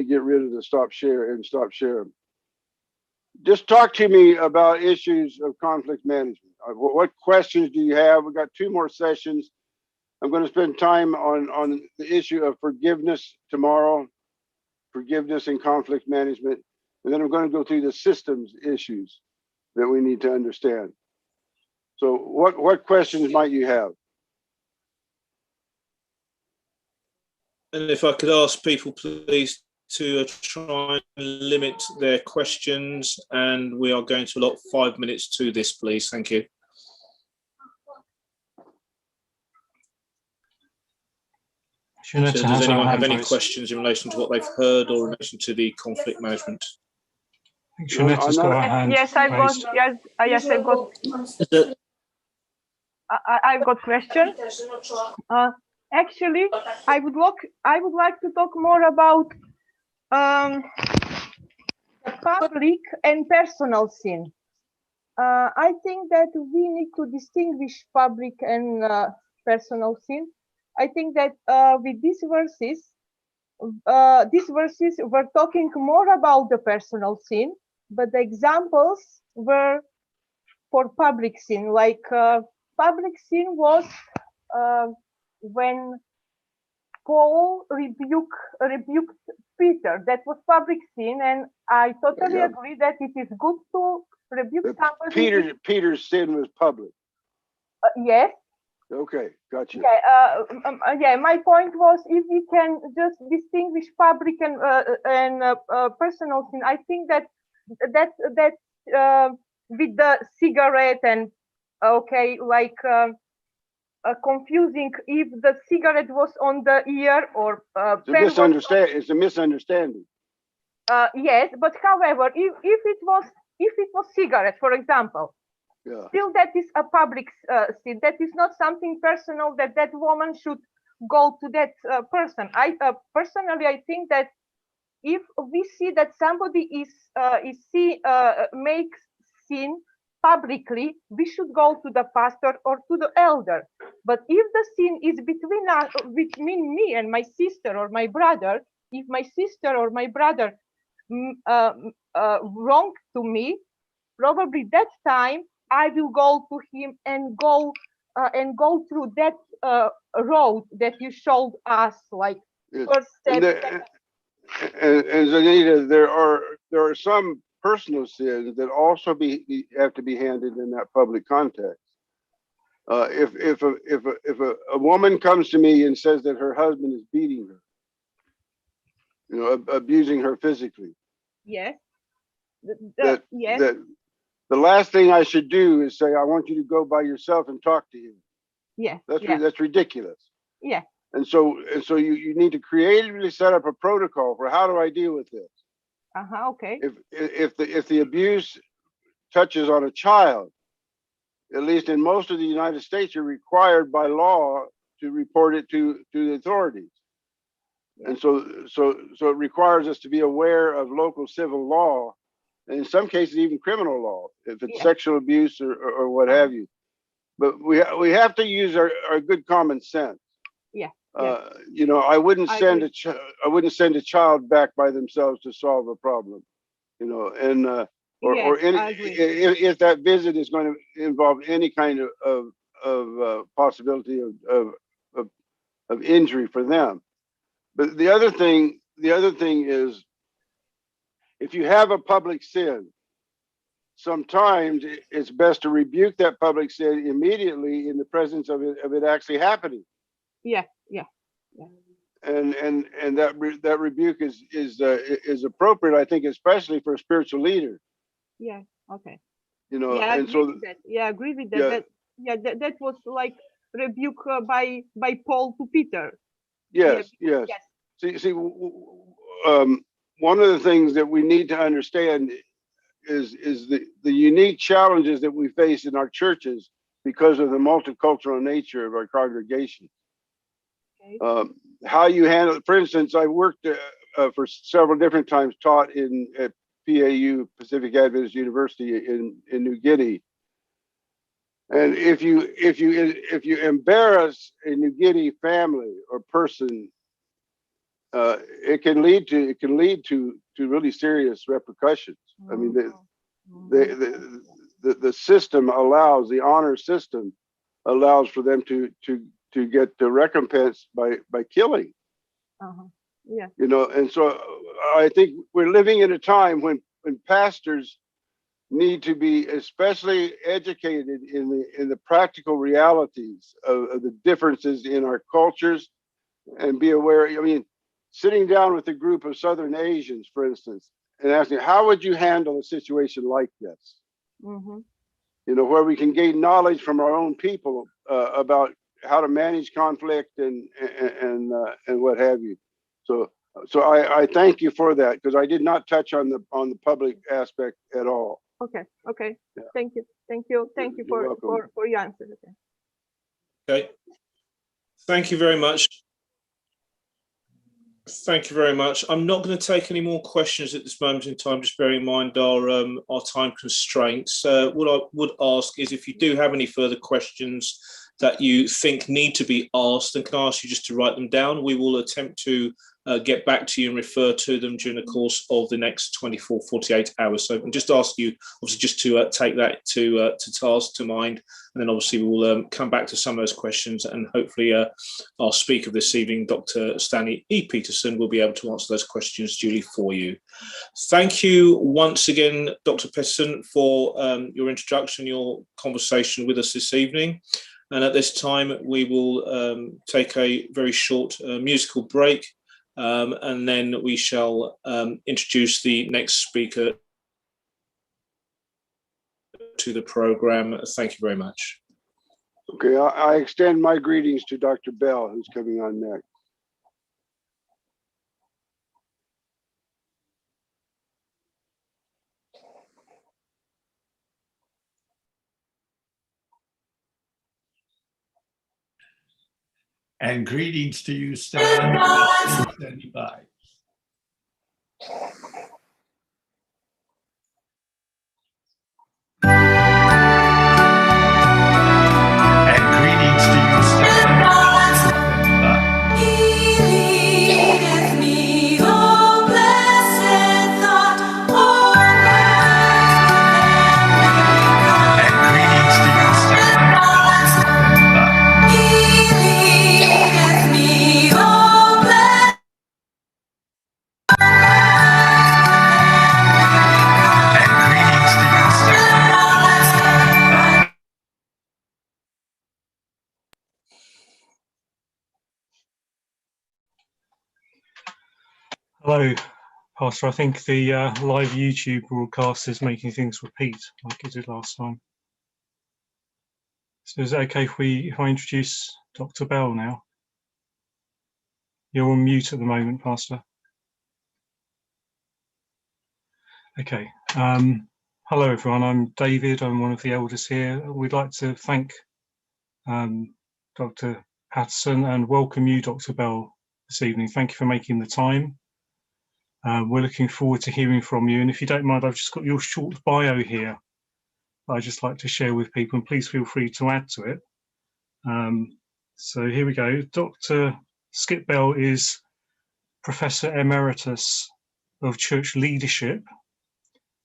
get rid of the stop share and stop share. Just talk to me about issues of conflict management. What questions do you have? We've got 2 more sessions. I'm going to spend time on the issue of forgiveness tomorrow, forgiveness and conflict management. And then I'm going to go through the systems issues that we need to understand. So what questions might you have? And if I could ask people, please, to try and limit their questions, and we are going to allot 5 minutes to this, please. Thank you. So does anyone have any questions in relation to what they've heard or in relation to the conflict management? Shanetta's got her hand Yes, I've got. raised. Yes, I've got. I've got question. Actually, I would like to talk more about public and personal sin. I think that we need to distinguish public and personal sin. I think that with these verses were talking more about the personal sin, but the examples were for public sin. Like public sin was when Paul rebuked Peter. That was public sin, and I totally agree that it is good to rebuke somebody. Peter's sin was public. Yes. Okay, gotcha. Yeah, my point was if we can just distinguish public and personal sin. I think that with the cigarette and confusing if the cigarette was on the ear or it's a misunderstanding. Yes, but however, if it was cigarette, for example, still that is a public sin. That is not something personal that woman should go to that person. Personally, I think that if we see that somebody makes sin publicly, we should go to the pastor or to the elder. But if the sin is between me and my sister or my brother, if my sister or my brother wrong to me, probably that time I will go to him and go through that road that you showed us, like first step. And Zanita, there are some personal sins that also have to be handled in that public context. If a woman comes to me and says that her husband is beating her, abusing her physically, yes, that the last thing I should do is say, I want you to go by yourself and talk to him. Yeah, that's ridiculous. Yeah. And so you need to creatively set up a protocol for how do I deal with this. Okay. If the abuse touches on a child, at least in most of the United States, you're required by law to report it to the authorities. And so it requires us to be aware of local civil law, and in some cases even criminal law, if it's sexual abuse or what have you. But we have to use our good common sense. Yeah. I wouldn't send a child back by themselves to solve a problem. If that visit is going to involve any kind of possibility of injury for them. But the other thing is, if you have a public sin, sometimes it's best to rebuke that public sin immediately in the presence of it actually happening. Yeah. And that rebuke is appropriate, I think, especially for a spiritual leader. Yeah. Okay. I agree with that. That was like rebuke by Paul to Peter. Yes. See, one of the things that we need to understand is the unique challenges that we face in our churches because of the multicultural nature of our congregation. Okay. How you handle, for instance, I worked for several different times, taught at PAU, Pacific Adventist University in New Guinea. And if you embarrass a New Guinea family or person, it can lead to really serious repercussions. I mean, the system allows, the honor system allows for them to get the recompense by killing. Yeah. You know, and so I think we're living in a time when pastors need to be especially educated in the practical realities of the differences in our cultures, and be aware. I mean, sitting down with a group of Southern Asians, for instance, and asking, how would you handle a situation like this? You know, where we can gain knowledge from our own people about how to manage conflict and what have you. So I thank you for that, because I did not touch on the public aspect at all. Okay. Yeah. Thank you You're welcome. for your answer. Okay. Thank you very much. Thank you very much. I'm not going to take any more questions at this moment in time, just bearing in mind our time constraints. What I would ask is, if you do have any further questions that you think need to be asked, then can I ask you just to write them down? We will attempt to get back to you and refer to them during the course of the next 24, 48 hours. So I can just ask you, obviously, just to take that to task, to mind, and then obviously we will come back to some of those questions, and hopefully our speaker this evening, Dr. Stanley E. Peterson, will be able to answer those questions duly for you. Thank you once again, Dr. Peterson, for your introduction, your conversation with us this evening. And at this time, we will take a very short musical break, and then we shall introduce the next speaker to the program. Thank you very much. Okay, I extend my greetings to Dr. Bell, who's coming on next. And greetings to you, Stan. Standing by. And greetings to you, Stan. Standing by. He leadeth me, oh blessed thought, oh And greetings to you, Stan. Standing by. He leadeth me, oh blessed. And greetings to you, Stan. Standing by. Hello, Pastor. I think the live YouTube broadcast is making things repeat like it did last time. So is it okay if I introduce Dr. Bell now? You're on mute at the moment, Pastor. Okay. Hello, everyone. I'm David. I'm one of the elders here. We'd like to thank Dr. Patterson and welcome you, Dr. Bell, this evening. Thank you for making the time. We're looking forward to hearing from you. And if you don't mind, I've just got your short bio here that I'd just like to share with people, and please feel free to add to it. So here we go. Dr. Skip Bell is Professor Emeritus of Church Leadership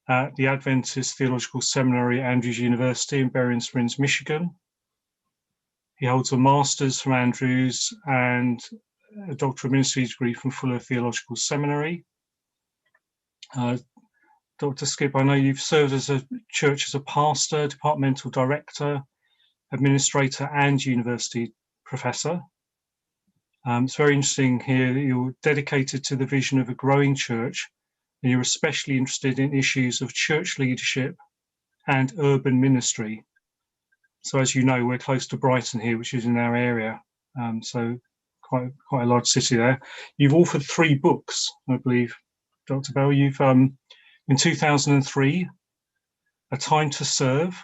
at the Adventist Theological Seminary, Andrews University in Berrien Springs, Michigan. He holds a master's from Andrews and a Doctor of Ministry degree from Fuller Theological Seminary. Dr. Skip, I know you've served as a church as a pastor, departmental director, administrator, and university professor. It's very interesting here that you're dedicated to the vision of a growing church, and you're especially interested in issues of church leadership and urban ministry. So as you know, we're close to Brighton here, which is in our area. So quite a large city there. You've authored 3 books, I believe, Dr. Bell. You've in 2003, A Time to Serve,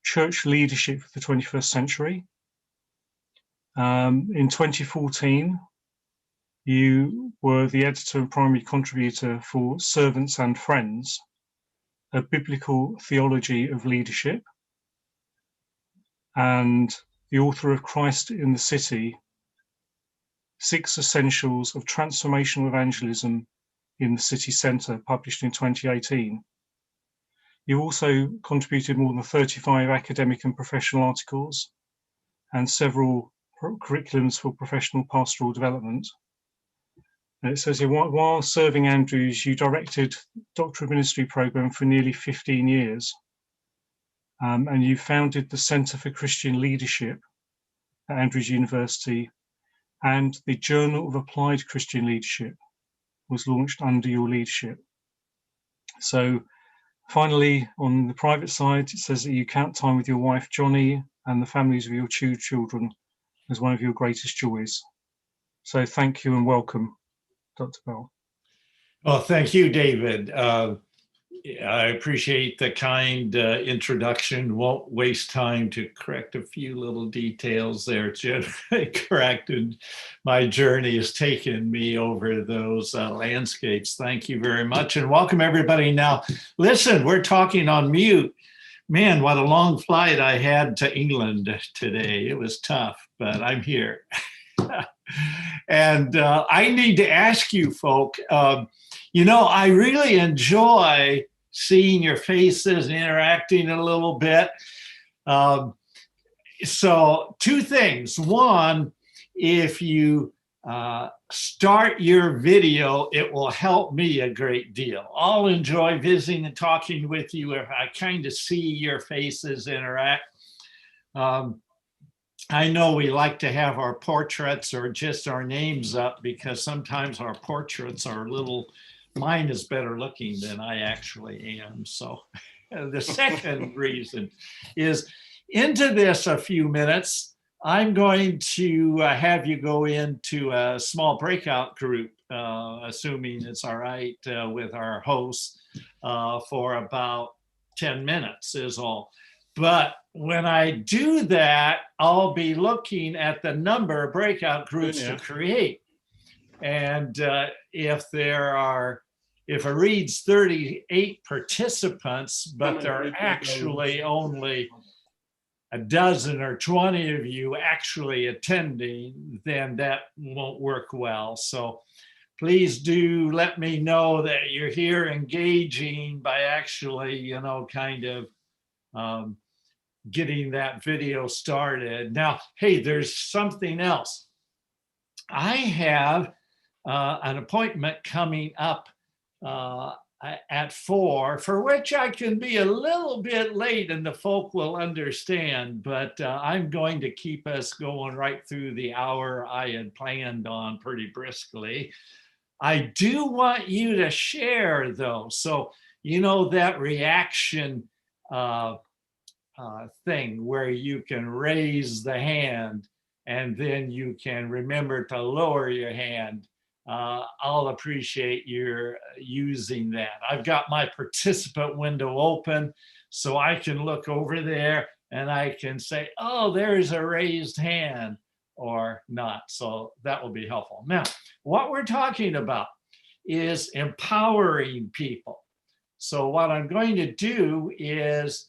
Church Leadership for the 21st Century. In 2014, you were the editor and primary contributor for Servants and Friends, a biblical theology of leadership, and the author of Christ in the City, 6 Essentials of Transformational Evangelism in the City Centre, published in 2018. You also contributed more than 35 academic and professional articles and several curriculums for professional pastoral development. And it says here, while serving Andrews, you directed Doctor of Ministry programme for nearly 15 years. And you founded the Centre for Christian Leadership at Andrews University, and the Journal of Applied Christian Leadership was launched under your leadership. So finally, on the private side, it says that you count time with your wife, Johnny, and the families of your 2 children as one of your greatest joys. So thank you and welcome, Dr. Bell. Well, thank you, David. I appreciate the kind introduction. Won't waste time to correct a few little details there. Generally corrected. My journey has taken me over those landscapes. Thank you very much, and welcome everybody. Now, listen, we're talking on mute. Man, what a long flight I had to England today. It was tough, but I'm here. And I need to ask you folk, you know, I really enjoy seeing your faces and interacting a little bit. So 2 things. One, if you start your video, it will help me a great deal. I'll enjoy visiting and talking with you if I kind of see your faces interact. I know we like to have our portraits or just our names up because sometimes our portraits are a little, mine is better looking than I actually am. So the second reason is, into this a few minutes, I'm going to have you go into a small breakout group, assuming it's all right with our hosts, for about 10 minutes is all. But when I do that, I'll be looking at the number of breakout groups to create. And if it reads 38 participants, but there are actually only a dozen or 20 of you actually attending, then that won't work well. So please do let me know that you're here engaging by actually, you know, kind of getting that video started. Now, hey, there's something else. I have an appointment coming up at 4, for which I can be a little bit late and the folk will understand, but I'm going to keep us going right through the hour I had planned on pretty briskly. I do want you to share though. So, you know, that reaction thing where you can raise the hand and then you can remember to lower your hand. I'll appreciate your using that. I've got my participant window open so I can look over there and I can say, oh, there's a raised hand or not. So that will be helpful. Now, what we're talking about is empowering people. So what I'm going to do is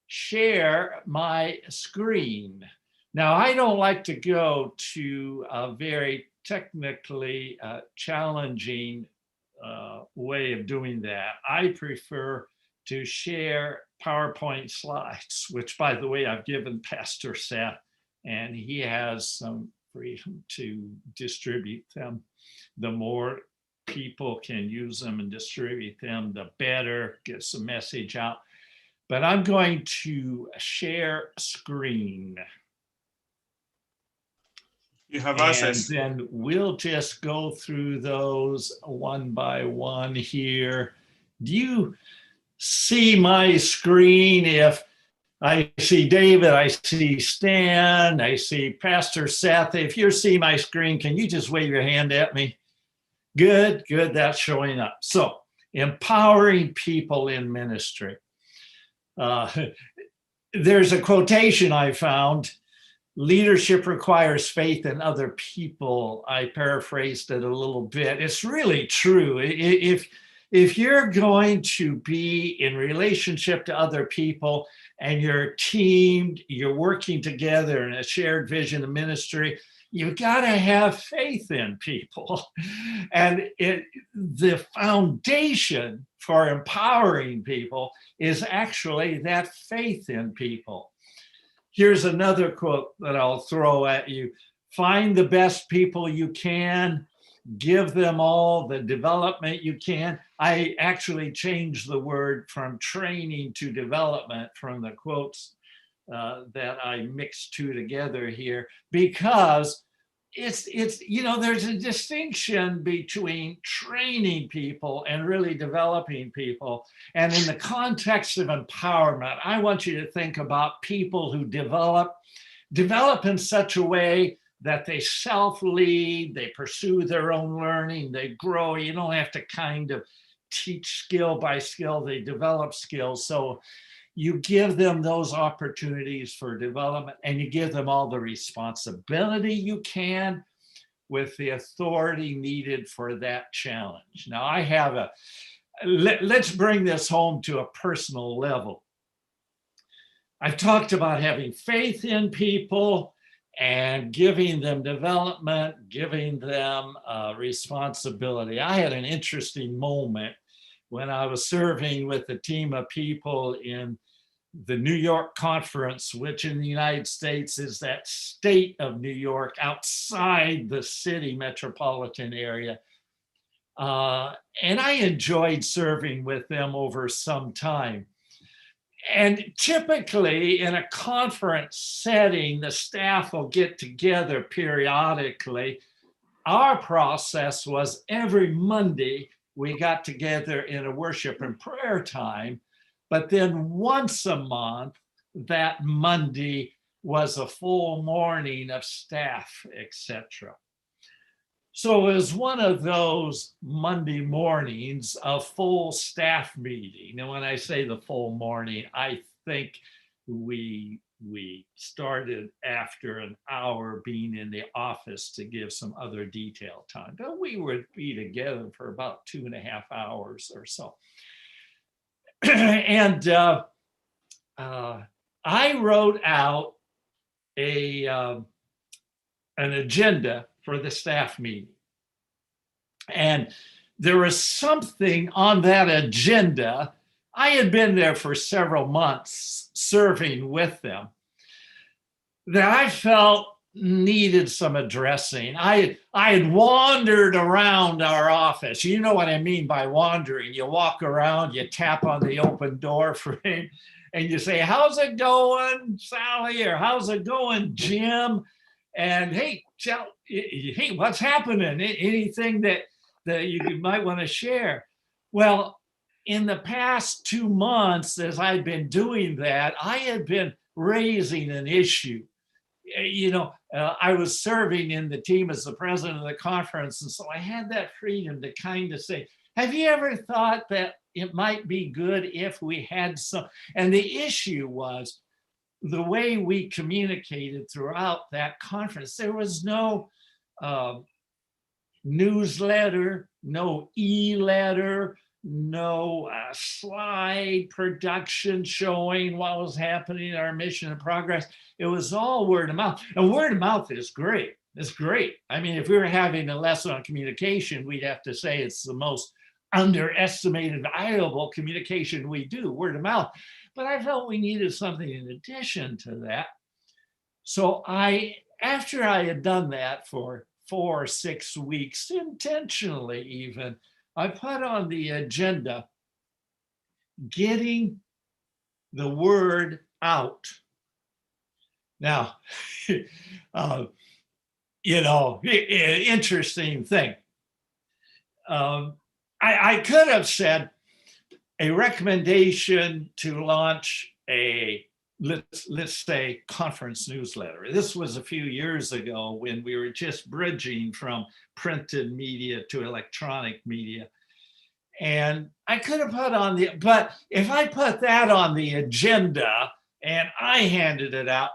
share my screen. Now, I don't like to go to a very technically challenging way of doing that. I prefer to share PowerPoint slides, which, by the way, I've given Pastor Seth, and he has some freedom to distribute them. The more people can use them and distribute them, the better, gets the message out. But I'm going to share screen. You have access. And then we'll just go through those one by one here. Do you see my screen? If I see David, I see Stan, I see Pastor Seth. If you see my screen, can you just wave your hand at me? Good, good, that's showing up. So, empowering people in ministry. there's a quotation I found: leadership requires faith in other people. I paraphrased it a little bit. It's really true. If you're going to be in relationship to other people and you're teamed, you're working together in a shared vision of ministry, you've got to have faith in people. And the foundation for empowering people is actually that faith in people. Here's another quote that I'll throw at you: find the best people you can, give them all the development you can. I actually changed the word from training to development from the quotes that I mixed two together here, because it's there's a distinction between training people and really developing people. And in the context of empowerment, I want you to think about people who develop in such a way that they self-lead, they pursue their own learning, they grow. You don't have to kind of teach skill by skill, they develop skills. So you give them those opportunities for development, and you give them all the responsibility you can with the authority needed for that challenge. Now I have let's bring this home to a personal level. I've talked about having faith in people and giving them development, giving them responsibility. I had an interesting moment when I was serving with a team of people in the New York Conference, which in the United States is that state of New York outside the city metropolitan area. And I enjoyed serving with them over some time. And typically in a conference setting, the staff will get together periodically. Our process was every Monday, we got together in a worship and prayer time, but then once a month, that Monday was a full morning of staff, etc. So it was one of those Monday mornings, a full staff meeting. And when I say the full morning, I think we started after an hour being in the office to give some other detailed time. But we would be together for about 2.5 hours or so. And I wrote out an agenda for the staff meeting. And there was something on that agenda. I had been there for several months serving with them that I felt needed some addressing. I had wandered around our office. You know what I mean by wandering. You walk around, you tap on the open door frame, and you say, "How's it going, Sally?" Or "How's it going, Jim?" And hey, what's happening? Anything that you might want to share? Well, in the past 2 months, as I've been doing that, I had been raising an issue. I was serving in the team as the president of the conference, and so I had that freedom to kind of say, have you ever thought that it might be good if we had some? And the issue was the way we communicated throughout that conference. There was no newsletter, no e-letter, no slide production showing what was happening in our mission and progress. It was all word of mouth. And word of mouth is great. It's great. I mean, if we were having a lesson on communication, we'd have to say it's the most underestimated, valuable communication we do, word of mouth. But I felt we needed something in addition to that. So after I had done that for 4 or 6 weeks, intentionally even, I put on the agenda getting the word out. Now, interesting thing. I could have said a recommendation to launch a, let's say, conference newsletter. This was a few years ago when we were just bridging from printed media to electronic media. And I could have put on but if I put that on the agenda, and I handed it out.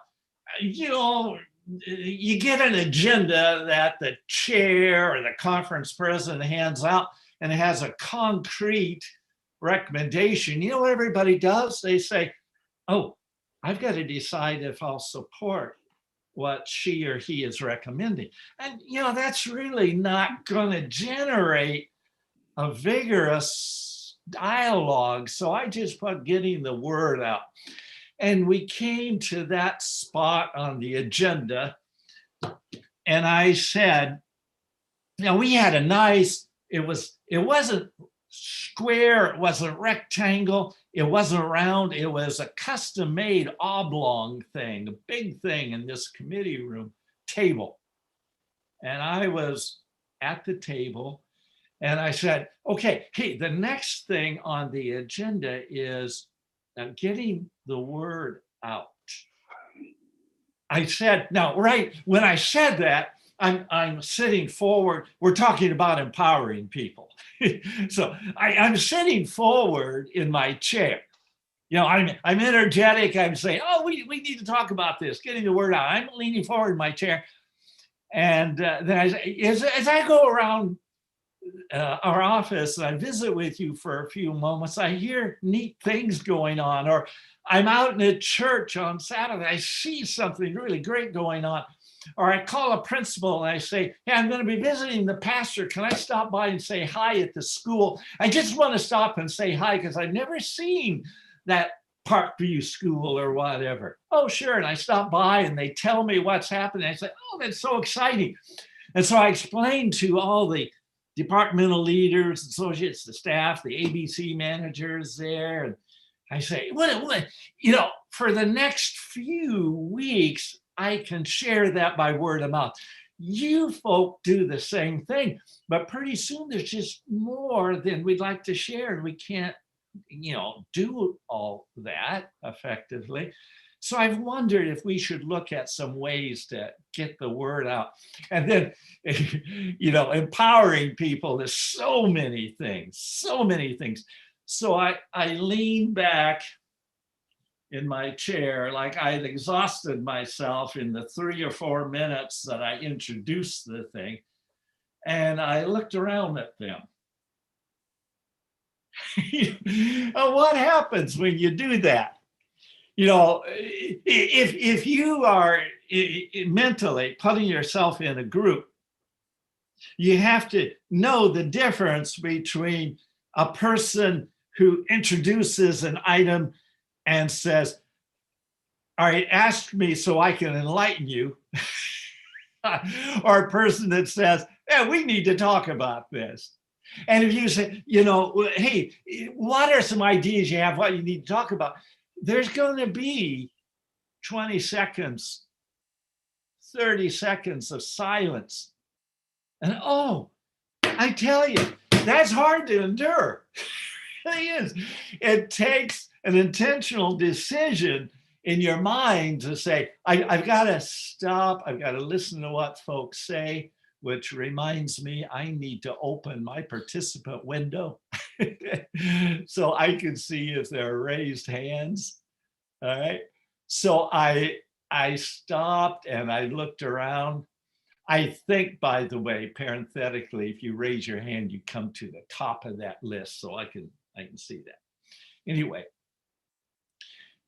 You know, you get an agenda that the chair or the conference president hands out, and it has a concrete recommendation. You know what everybody does? They say, oh, I've got to decide if I'll support what she or he is recommending. And, you know, that's really not going to generate a vigorous dialogue. So I just put getting the word out. And we came to that spot on the agenda. And I said, you know, we had a nice, it wasn't square, it wasn't rectangle, it wasn't round, it was a custom-made oblong thing, a big thing in this committee room table. And I was at the table and I said, okay, hey, the next thing on the agenda is getting the word out. I said, now, right, when I said that, I'm sitting forward. We're talking about empowering people. So I'm sitting forward in my chair. You know, I'm energetic. I'm saying, oh, we need to talk about this, getting the word out. I'm leaning forward in my chair. And then as I go around our office and I visit with you for a few moments, I hear neat things going on. Or I'm out in a church on Saturday, I see something really great going on. Or I call a principal and I say, hey, I'm going to be visiting the pastor. Can I stop by and say hi at the school? I just want to stop and say hi because I've never seen that Parkview school or whatever. Oh, sure. And I stop by and they tell me what's happening. I say, oh, that's so exciting. And so I explained to all the departmental leaders, associates, the staff, the ABC managers there. And I say, what, you know, for the next few weeks, I can share that by word of mouth. You folk do the same thing, but pretty soon there's just more than we'd like to share, and we can't, you know, do all that effectively. So I've wondered if we should look at some ways to get the word out. And then, you know, empowering people, there's so many things, so many things. So I lean back in my chair, like I'd exhausted myself in the 3 or 4 minutes that I introduced the thing. And I looked around at them. What happens when you do that? You know, if you are mentally putting yourself in a group, you have to know the difference between a person who introduces an item and says, all right, ask me so I can enlighten you. Or a person that says, yeah, we need to talk about this. And if you say, you know, hey, what are some ideas you have, what you need to talk about? There's going to be 20 seconds, 30 seconds of silence. And oh, I tell you, that's hard to endure. It really is. It takes an intentional decision in your mind to say, I've got to stop. I've got to listen to what folks say, which reminds me, I need to open my participant window so I can see if there are raised hands. All right. So I stopped and I looked around. I think, by the way, parenthetically, if you raise your hand, you come to the top of that list, so I can see that. Anyway,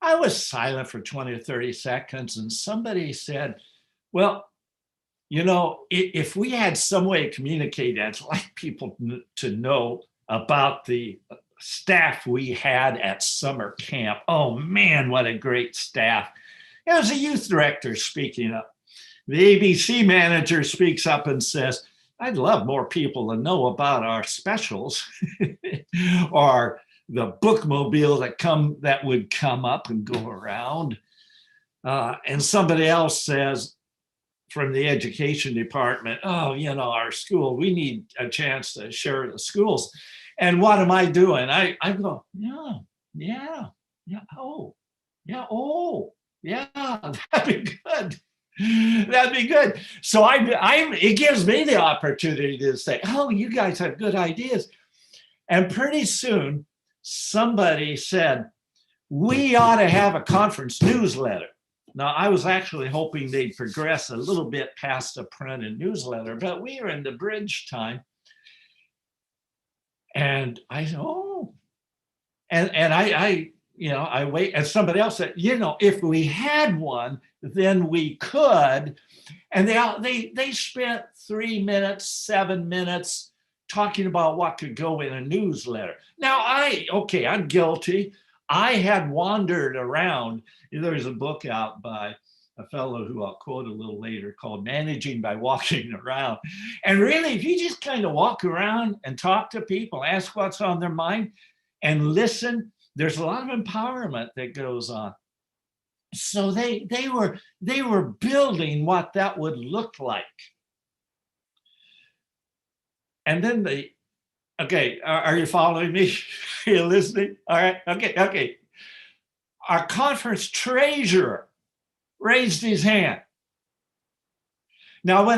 I was silent for 20 or 30 seconds and somebody said, well, you know, if we had some way of communicating, I'd like people to know about the staff we had at summer camp. Oh man, what a great staff. It was a youth director speaking up. The ABC manager speaks up and says, I'd love more people to know about our specials or the bookmobile that would come up and go around. And somebody else says from the education department, oh, you know, our school, we need a chance to share the schools. And what am I doing? I go, yeah, oh, that'd be good. That'd be good. So it gives me the opportunity to say, oh, you guys have good ideas. And pretty soon, somebody said, we ought to have a conference newsletter. Now, I was actually hoping they'd progress a little bit past a printed newsletter, but we are in the bridge time. And I said, oh, and I wait, and somebody else said, if we had one, then we could. And they spent 3 minutes, 7 minutes talking about what could go in a newsletter. Now, I'm guilty. I had wandered around. There's a book out by a fellow who I'll quote a little later called Managing by Walking Around. And really, if you just kind of walk around and talk to people, ask what's on their mind and listen, there's a lot of empowerment that goes on. So they were building what that would look like. And then okay, are you following me? Are you listening? All right, okay. Our conference treasurer raised his hand. Now,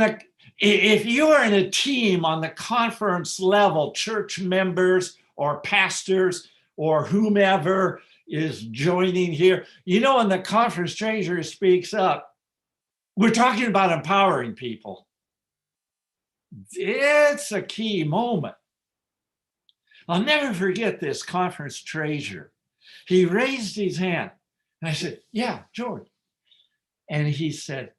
if you are in a team on the conference level, church members or pastors or whomever is joining here, when the conference treasurer speaks up, we're talking about empowering people. It's a key moment. I'll never forget this conference treasurer. He raised his hand and I said, yeah, George. And he said,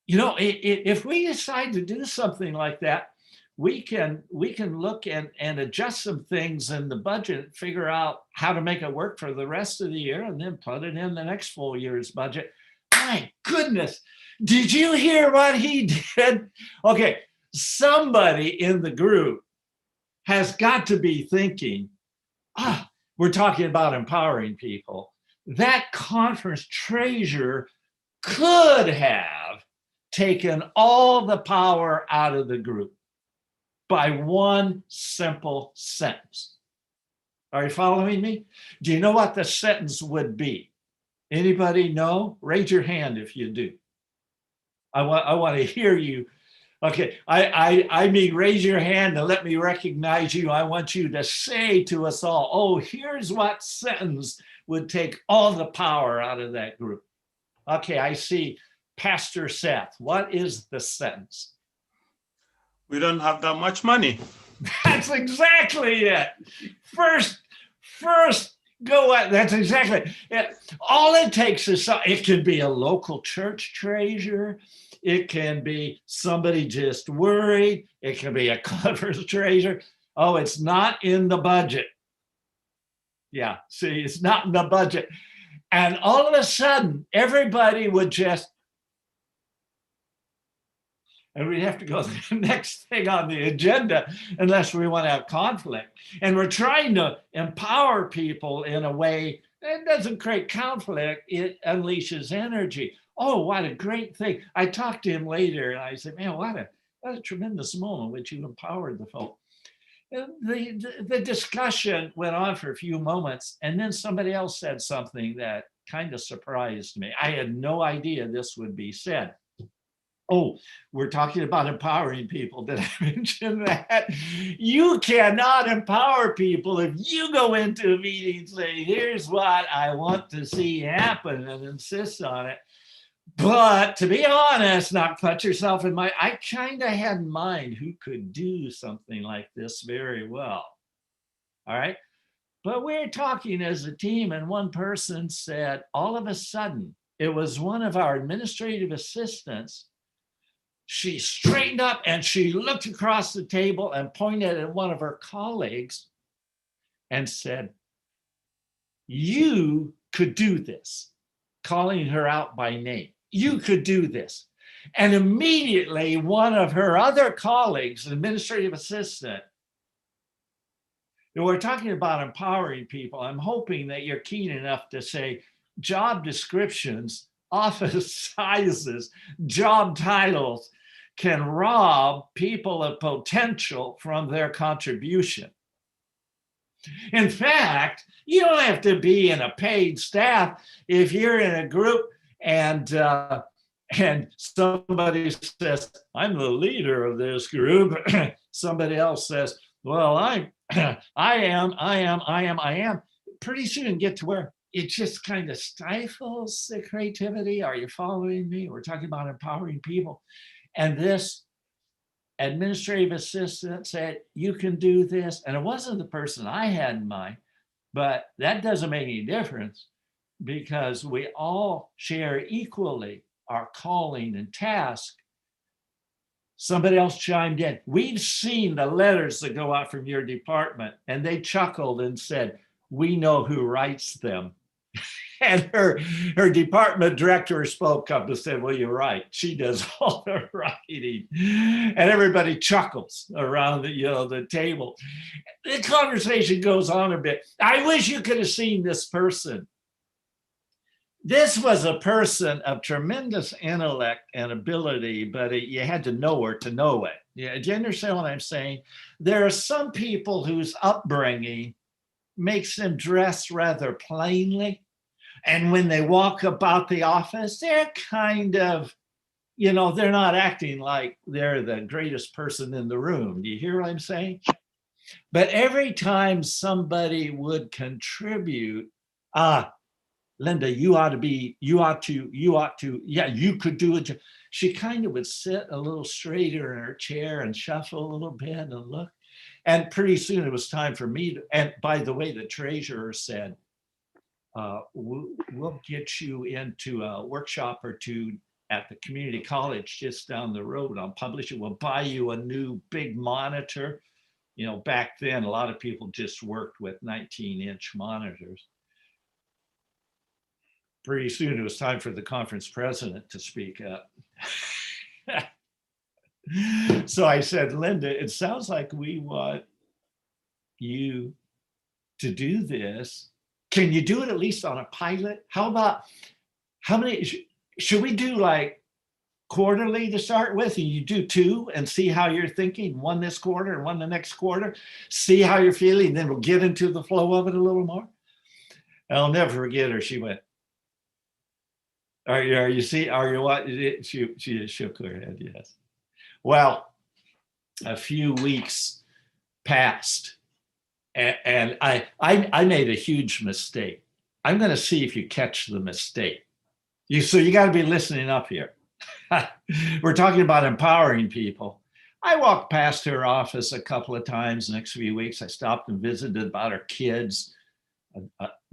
if we decide to do something like that, we can look and adjust some things in the budget, figure out how to make it work for the rest of the year and then put it in the next full year's budget. My goodness, did you hear what he did? Okay, somebody in the group has got to be thinking, we're talking about empowering people. That conference treasurer could have taken all the power out of the group by one simple sentence. Are you following me? Do you know what the sentence would be? Anybody know? Raise your hand if you do. I want to hear you. Okay, I mean, raise your hand and let me recognize you. I want you to say to us all, here's what sentence would take all the power out of that group. Okay, I see Pastor Seth. What is the sentence? We don't have that much money. That's exactly it. First, go at that's exactly it. All it takes is it can be a local church treasurer. It can be somebody just worried. It can be a conference treasurer. Oh, it's not in the budget. Yeah, see, it's not in the budget. And all of a sudden, everybody would just, and we'd have to go to the next thing on the agenda unless we want to have conflict. And we're trying to empower people in a way that doesn't create conflict, it unleashes energy. Oh, what a great thing. I talked to him later and I said, man, what a tremendous moment which you empowered the folk. The discussion went on for a few moments and then somebody else said something that kind of surprised me. I had no idea this would be said. Oh, we're talking about empowering people. Did I mention that? You cannot empower people if you go into a meeting and say, here's what I want to see happen and insist on it. But to be honest, not put yourself in I kind of had in mind who could do something like this very well. All right. But we're talking as a team, and one person said, all of a sudden, it was one of our administrative assistants. She straightened up and she looked across the table and pointed at one of her colleagues and said, you could do this, calling her out by name. You could do this. And immediately one of her other colleagues, an administrative assistant, we're talking about empowering people. I'm hoping that you're keen enough to say job descriptions, office sizes, job titles can rob people of potential from their contribution. In fact, you don't have to be in a paid staff. If you're in a group and somebody says, I'm the leader of this group, somebody else says, well, I am. Pretty soon get to where it just kind of stifles the creativity. Are you following me? We're talking about empowering people. And this administrative assistant said, you can do this. And it wasn't the person I had in mind, but that doesn't make any difference because we all share equally our calling and task. Somebody else chimed in. We've seen the letters that go out from your department, and they chuckled and said, we know who writes them. And her department director spoke up and said, well, you're right. She does all the writing. And everybody chuckles around the table. The conversation goes on a bit. I wish you could have seen this person. This was a person of tremendous intellect and ability, but you had to know her to know it. Yeah, do you understand what I'm saying? There are some people whose upbringing makes them dress rather plainly. And when they walk about the office, they're kind of, they're not acting like they're the greatest person in the room. Do you hear what I'm saying? But every time somebody would contribute, Linda, you could do it. She kind of would sit a little straighter in her chair and shuffle a little bit and look. And pretty soon it was time for me to, and by the way, the treasurer said, we'll get you into a workshop or two at the community college just down the road. I'll publish it. We'll buy you a new big monitor. Back then, a lot of people just worked with 19-inch monitors. Pretty soon it was time for the conference president to speak up. So I said, Linda, it sounds like we want you to do this. Can you do it at least on a pilot? How many, should we do like quarterly to start with? And you do 2 and see how you're thinking, 1 this quarter and 1 the next quarter, see how you're feeling, then we'll get into the flow of it a little more. I'll never forget her. She went, are you what? She shook her head, yes. Well, a few weeks passed and I made a huge mistake. I'm going to see if you catch the mistake. So you got to be listening up here. We're talking about empowering people. I walked past her office a couple of times the next few weeks. I stopped and visited about her kids,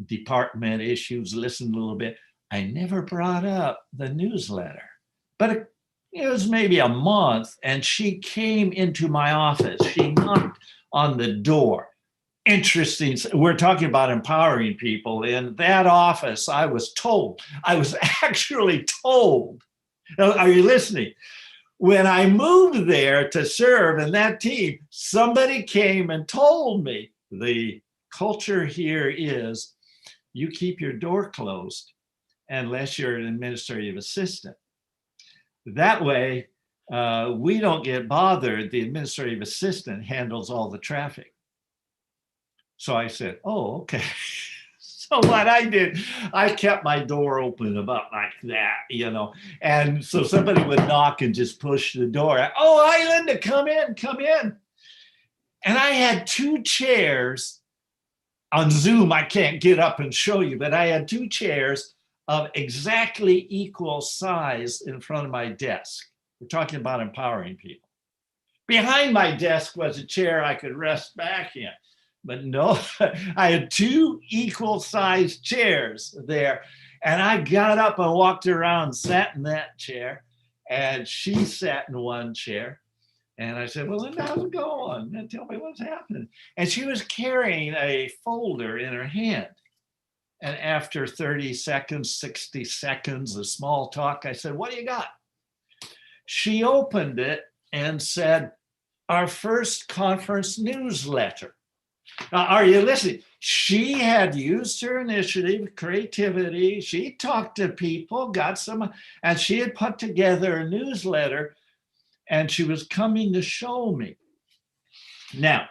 department issues, listened a little bit. I never brought up the newsletter, but it was maybe a month and she came into my office. She knocked on the door. Interesting. We're talking about empowering people. In that office, I was actually told, are you listening? When I moved there to serve in that team, somebody came and told me the culture here is you keep your door closed unless you're an administrative assistant. That way, we don't get bothered. The administrative assistant handles all the traffic. So I said, oh, okay. So what I did, I kept my door open about like that, and so somebody would knock and just push the door. Oh, hi, Linda, come in. And I had 2 chairs on Zoom. I can't get up and show you, but I had 2 chairs of exactly equal size in front of my desk. We're talking about empowering people. Behind my desk was a chair I could rest back in. But no, I had 2 equal sized chairs there. And I got up and walked around, sat in that chair, and she sat in one chair. And I said, well, Linda, how's it going? And tell me what's happening. And she was carrying a folder in her hand. And after 30 seconds, 60 seconds of small talk, I said, what do you got? She opened it and said, our first conference newsletter. Are you listening? She had used her initiative, creativity. She talked to people, and she had put together a newsletter, and she was coming to show me. Now,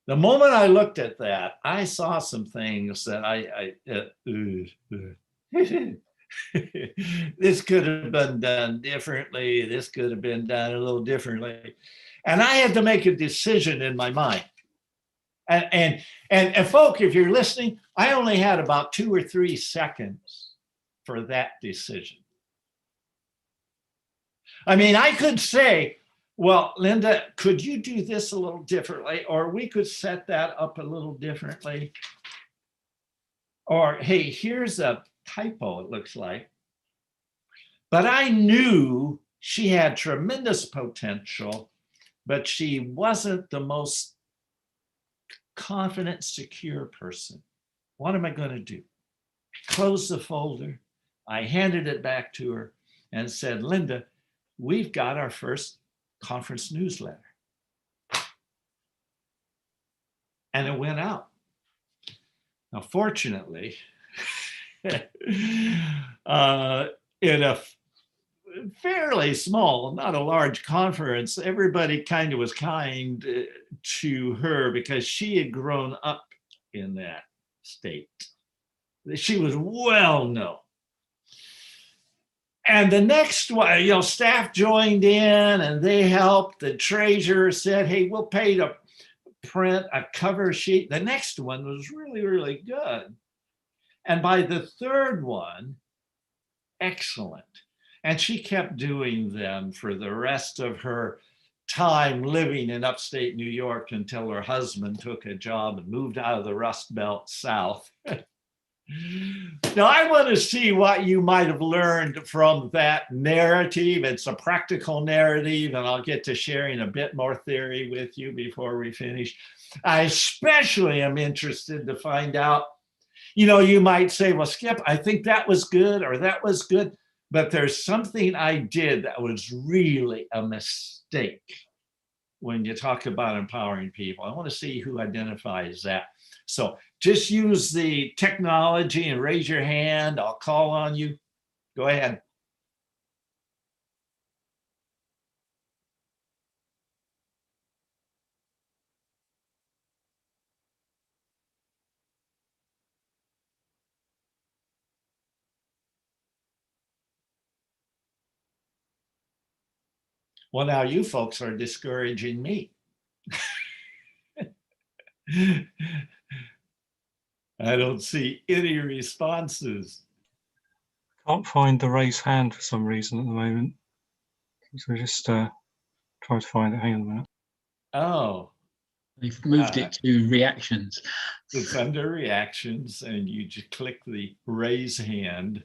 the moment I looked at that, I saw some things that this could have been done differently. This could have been done a little differently. And I had to make a decision in my mind. And folk, if you're listening, I only had about 2 or 3 seconds for that decision. I mean, I could say, well, Linda, could you do this a little differently? Or we could set that up a little differently. Or, hey, here's a typo, it looks like. But I knew she had tremendous potential, but she wasn't the most confident, secure person. What am I going to do? Close the folder. I handed it back to her and said, Linda, we've got our first conference newsletter. And it went out. Now, fortunately, in a fairly small, not a large conference, everybody kind of was kind to her because she had grown up in that state. She was well known. And the next one, you know, staff joined in and they helped. The treasurer said, hey, we'll pay to print a cover sheet. The next one was really, really good. And by the third one, excellent. And she kept doing them for the rest of her time living in upstate New York until her husband took a job and moved out of the Rust Belt south. Now, I want to see what you might have learned from that narrative. It's a practical narrative, and I'll get to sharing a bit more theory with you before we finish. I especially am interested to find out, you know, you might say, well, Skip, I think that was good or that was good, but there's something I did that was really a mistake when you talk about empowering people. I want to see who identifies that. So just use the technology and raise your hand. I'll call on you. Go ahead. Well, now you folks are discouraging me. I don't see any responses. Can't find the raise hand for some reason at the moment. So just try to find it. Hang on a minute. Oh. They've moved it to reactions. It's under reactions, and you just click the raise hand.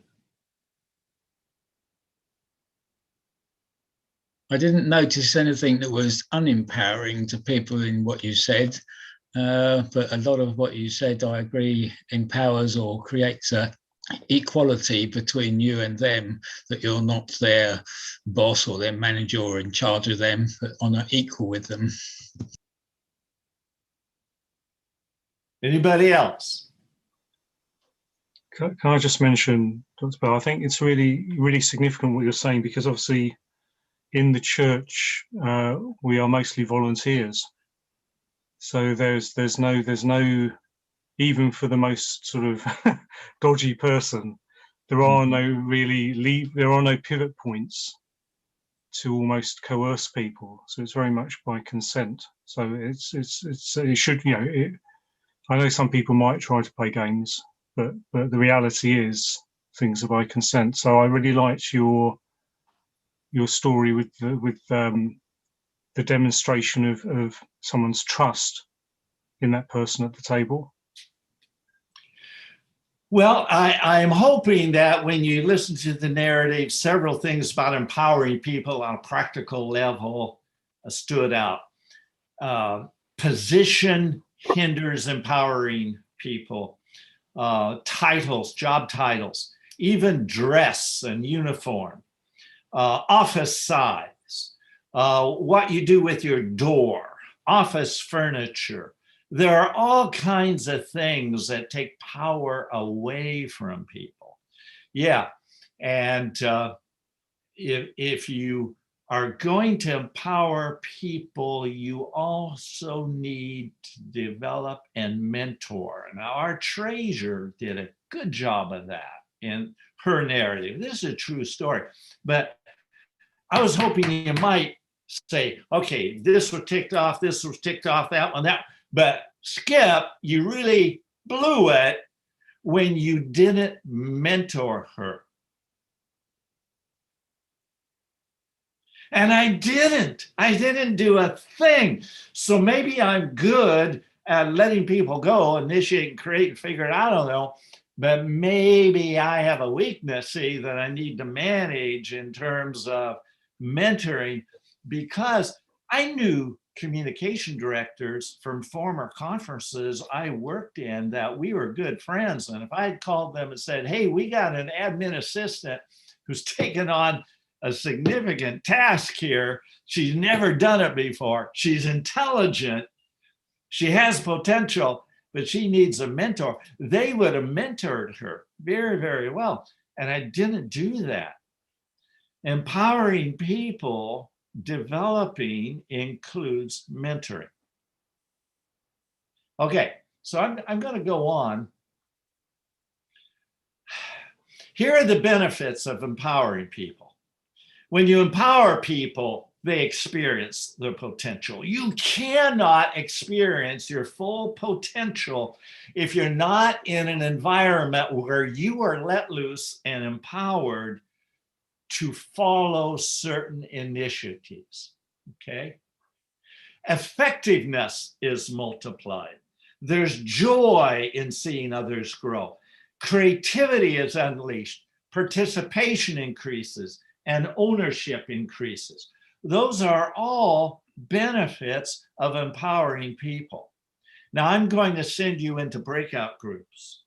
I didn't notice anything that was unempowering to people in what you said. But a lot of what you said, I agree, empowers or creates a equality between you and them, that you're not their boss or their manager or in charge of them, but on an equal with them. Anybody else? Can I just mention, Dr. Bell, I think it's really, really significant what you're saying, because obviously in the church, we are mostly volunteers. So there's no, even for the most sort of dodgy person, there are no pivot points to almost coerce people. So it's very much by consent. So it should, you know, I know some people might try to play games, but the reality is things are by consent. So I really liked your story with the demonstration of someone's trust in that person at the table. Well, I'm hoping that when you listen to the narrative, several things about empowering people on a practical level stood out. Position hinders empowering people. Titles, job titles, even dress and uniform, office size, what you do with your door, office furniture. There are all kinds of things that take power away from people. Yeah, and if you are going to empower people, you also need to develop and mentor. Now, our treasurer did a good job of that in her narrative. This is a true story, but I was hoping you might say, okay, this was ticked off, that one, that. But Skip, you really blew it when you didn't mentor her. And I didn't do a thing. So maybe I'm good at letting people go, initiate and create and figure it out, I don't know. But maybe I have a weakness, see, that I need to manage in terms of mentoring, because I knew communication directors from former conferences I worked in that we were good friends. And if I had called them and said, hey, we got an admin assistant who's taken on a significant task here. She's never done it before. She's intelligent. She has potential, but she needs a mentor. They would have mentored her very, very well. And I didn't do that. Empowering people, developing includes mentoring. Okay, so I'm going to go on. Here are the benefits of empowering people. When you empower people, they experience their potential. You cannot experience your full potential if you're not in an environment where you are let loose and empowered to follow certain initiatives, okay? Effectiveness is multiplied. There's joy in seeing others grow. Creativity is unleashed. Participation increases and ownership increases. Those are all benefits of empowering people. Now I'm going to send you into breakout groups.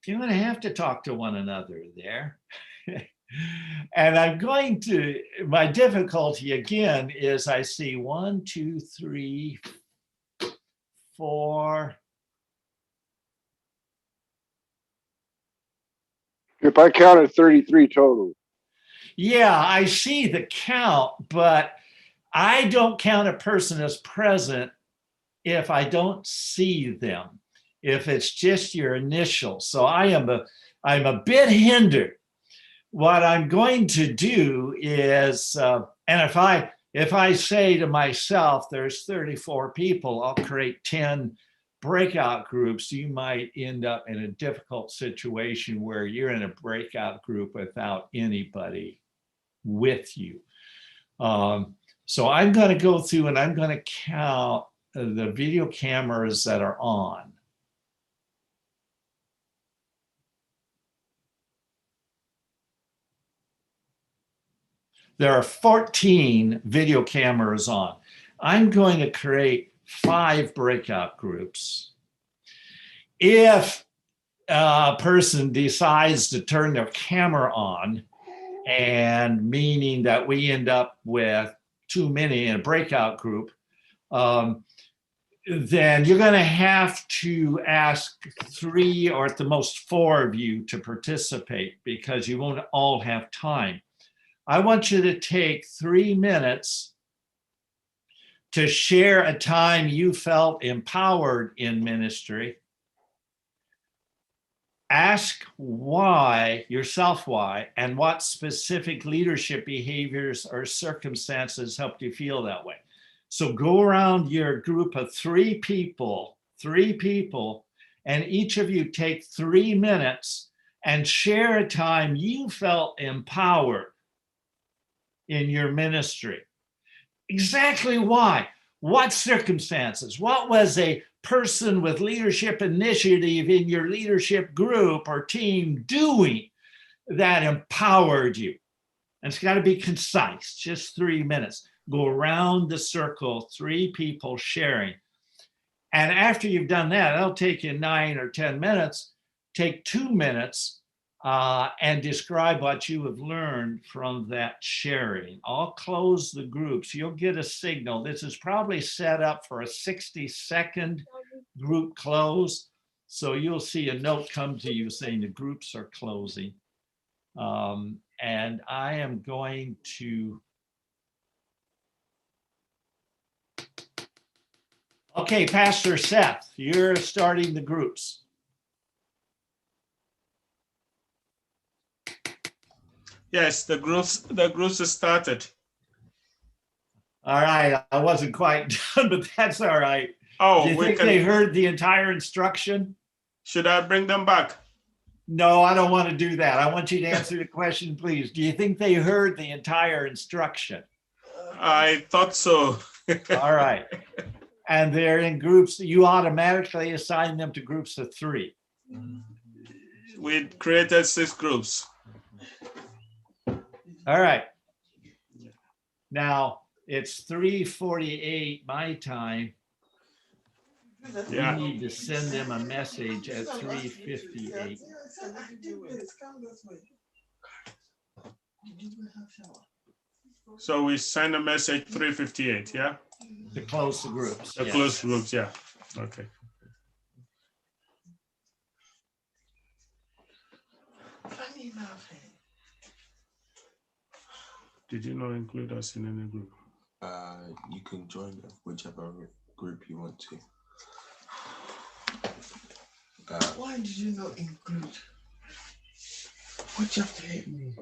You're going to have to talk to one another there. And I'm going to, my difficulty again is I see 1, 2, 3, 4. If I counted 33 total. Yeah, I see the count, but I don't count a person as present if I don't see them, if it's just your initials. So I'm a bit hindered. What I'm going to do is, and if I say to myself, there's 34 people, I'll create 10 breakout groups. You might end up in a difficult situation where you're in a breakout group without anybody with you. So I'm going to go through and I'm going to count the video cameras that are on. There are 14 video cameras on. I'm going to create 5 breakout groups. If a person decides to turn their camera on, and meaning that we end up with too many in a breakout group, then you're going to have to ask 3 or at the most 4 of you to participate because you won't all have time. I want you to take 3 minutes to share a time you felt empowered in ministry. Ask why, yourself why, and what specific leadership behaviors or circumstances helped you feel that way. So go around your group of 3 people, and each of you take 3 minutes and share a time you felt empowered in your ministry. Exactly why? What circumstances? What was a person with leadership initiative in your leadership group or team doing that empowered you? And it's got to be concise, just 3 minutes. Go around the circle, 3 people sharing. And after you've done that, it'll take you 9 or 10 minutes. Take 2 minutes and describe what you have learned from that sharing. I'll close the groups. You'll get a signal. This is probably set up for a 60-second group close. So you'll see a note come to you saying the groups are closing. And I am going to. Okay, Pastor Seth, you're starting the groups. Yes, the groups are started. All right, I wasn't quite done, but that's all right. Oh, Do you we think can. they heard the entire instruction? Should I bring them back? No, I don't want to do that. I want you to answer the question, please. Do you think they heard the entire instruction? I thought so. All right. And they're in groups, you automatically assign them to groups of 3. We created 6 groups. All right. Now it's 3:48 my time. Yeah. We need to send them a message at 3:58 So we send a message 3:58, yeah? to close the groups. The yes. closed groups, yeah. Okay. Did you not include us in any group? You can join whichever group you want to. Why did you not include? Why'd you have to hit me?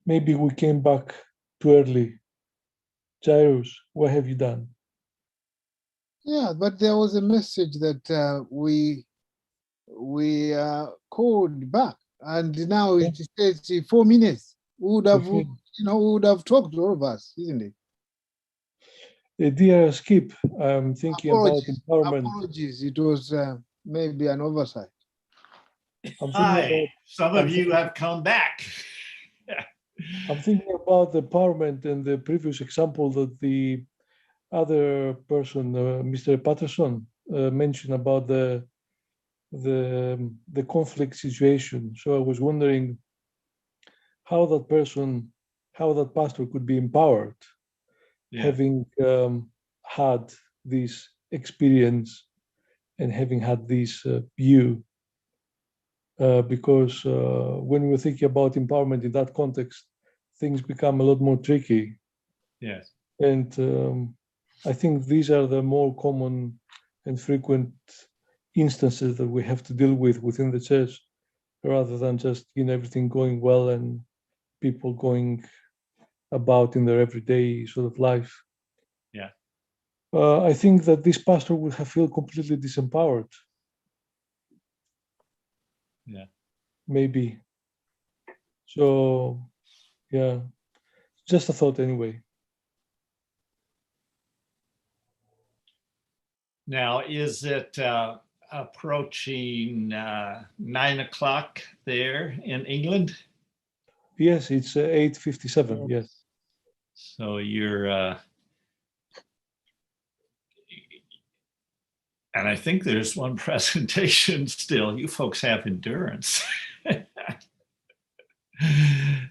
maybe we came back too early. Jairus, what have you done? Yeah, but there was a message that we called back, and now it says 4 minutes. We would have, Okay. we would have talked, all of us, isn't it? Dear Skip, I'm thinking about empowerment. Apologies, it was maybe an oversight. Hi, some of you have come back. I'm thinking about the empowerment and the previous example that the other person, Mr. Patterson, mentioned about the conflict situation. So I was wondering how that person, how that pastor could be empowered, having had this experience and having had this view. Because when we're thinking about empowerment in that context, things become a lot more tricky. Yes. And I think these are the more common and frequent instances that we have to deal with within the church, rather than just everything going well and people going about in their everyday sort of life. Yeah. I think that this pastor would have felt completely disempowered. Yeah. Maybe. So, yeah, just a thought anyway. Now, is it approaching 9 o'clock there in England? Yes, it's 8:57, yes. So you're, and I think there's one presentation still. You folks have endurance.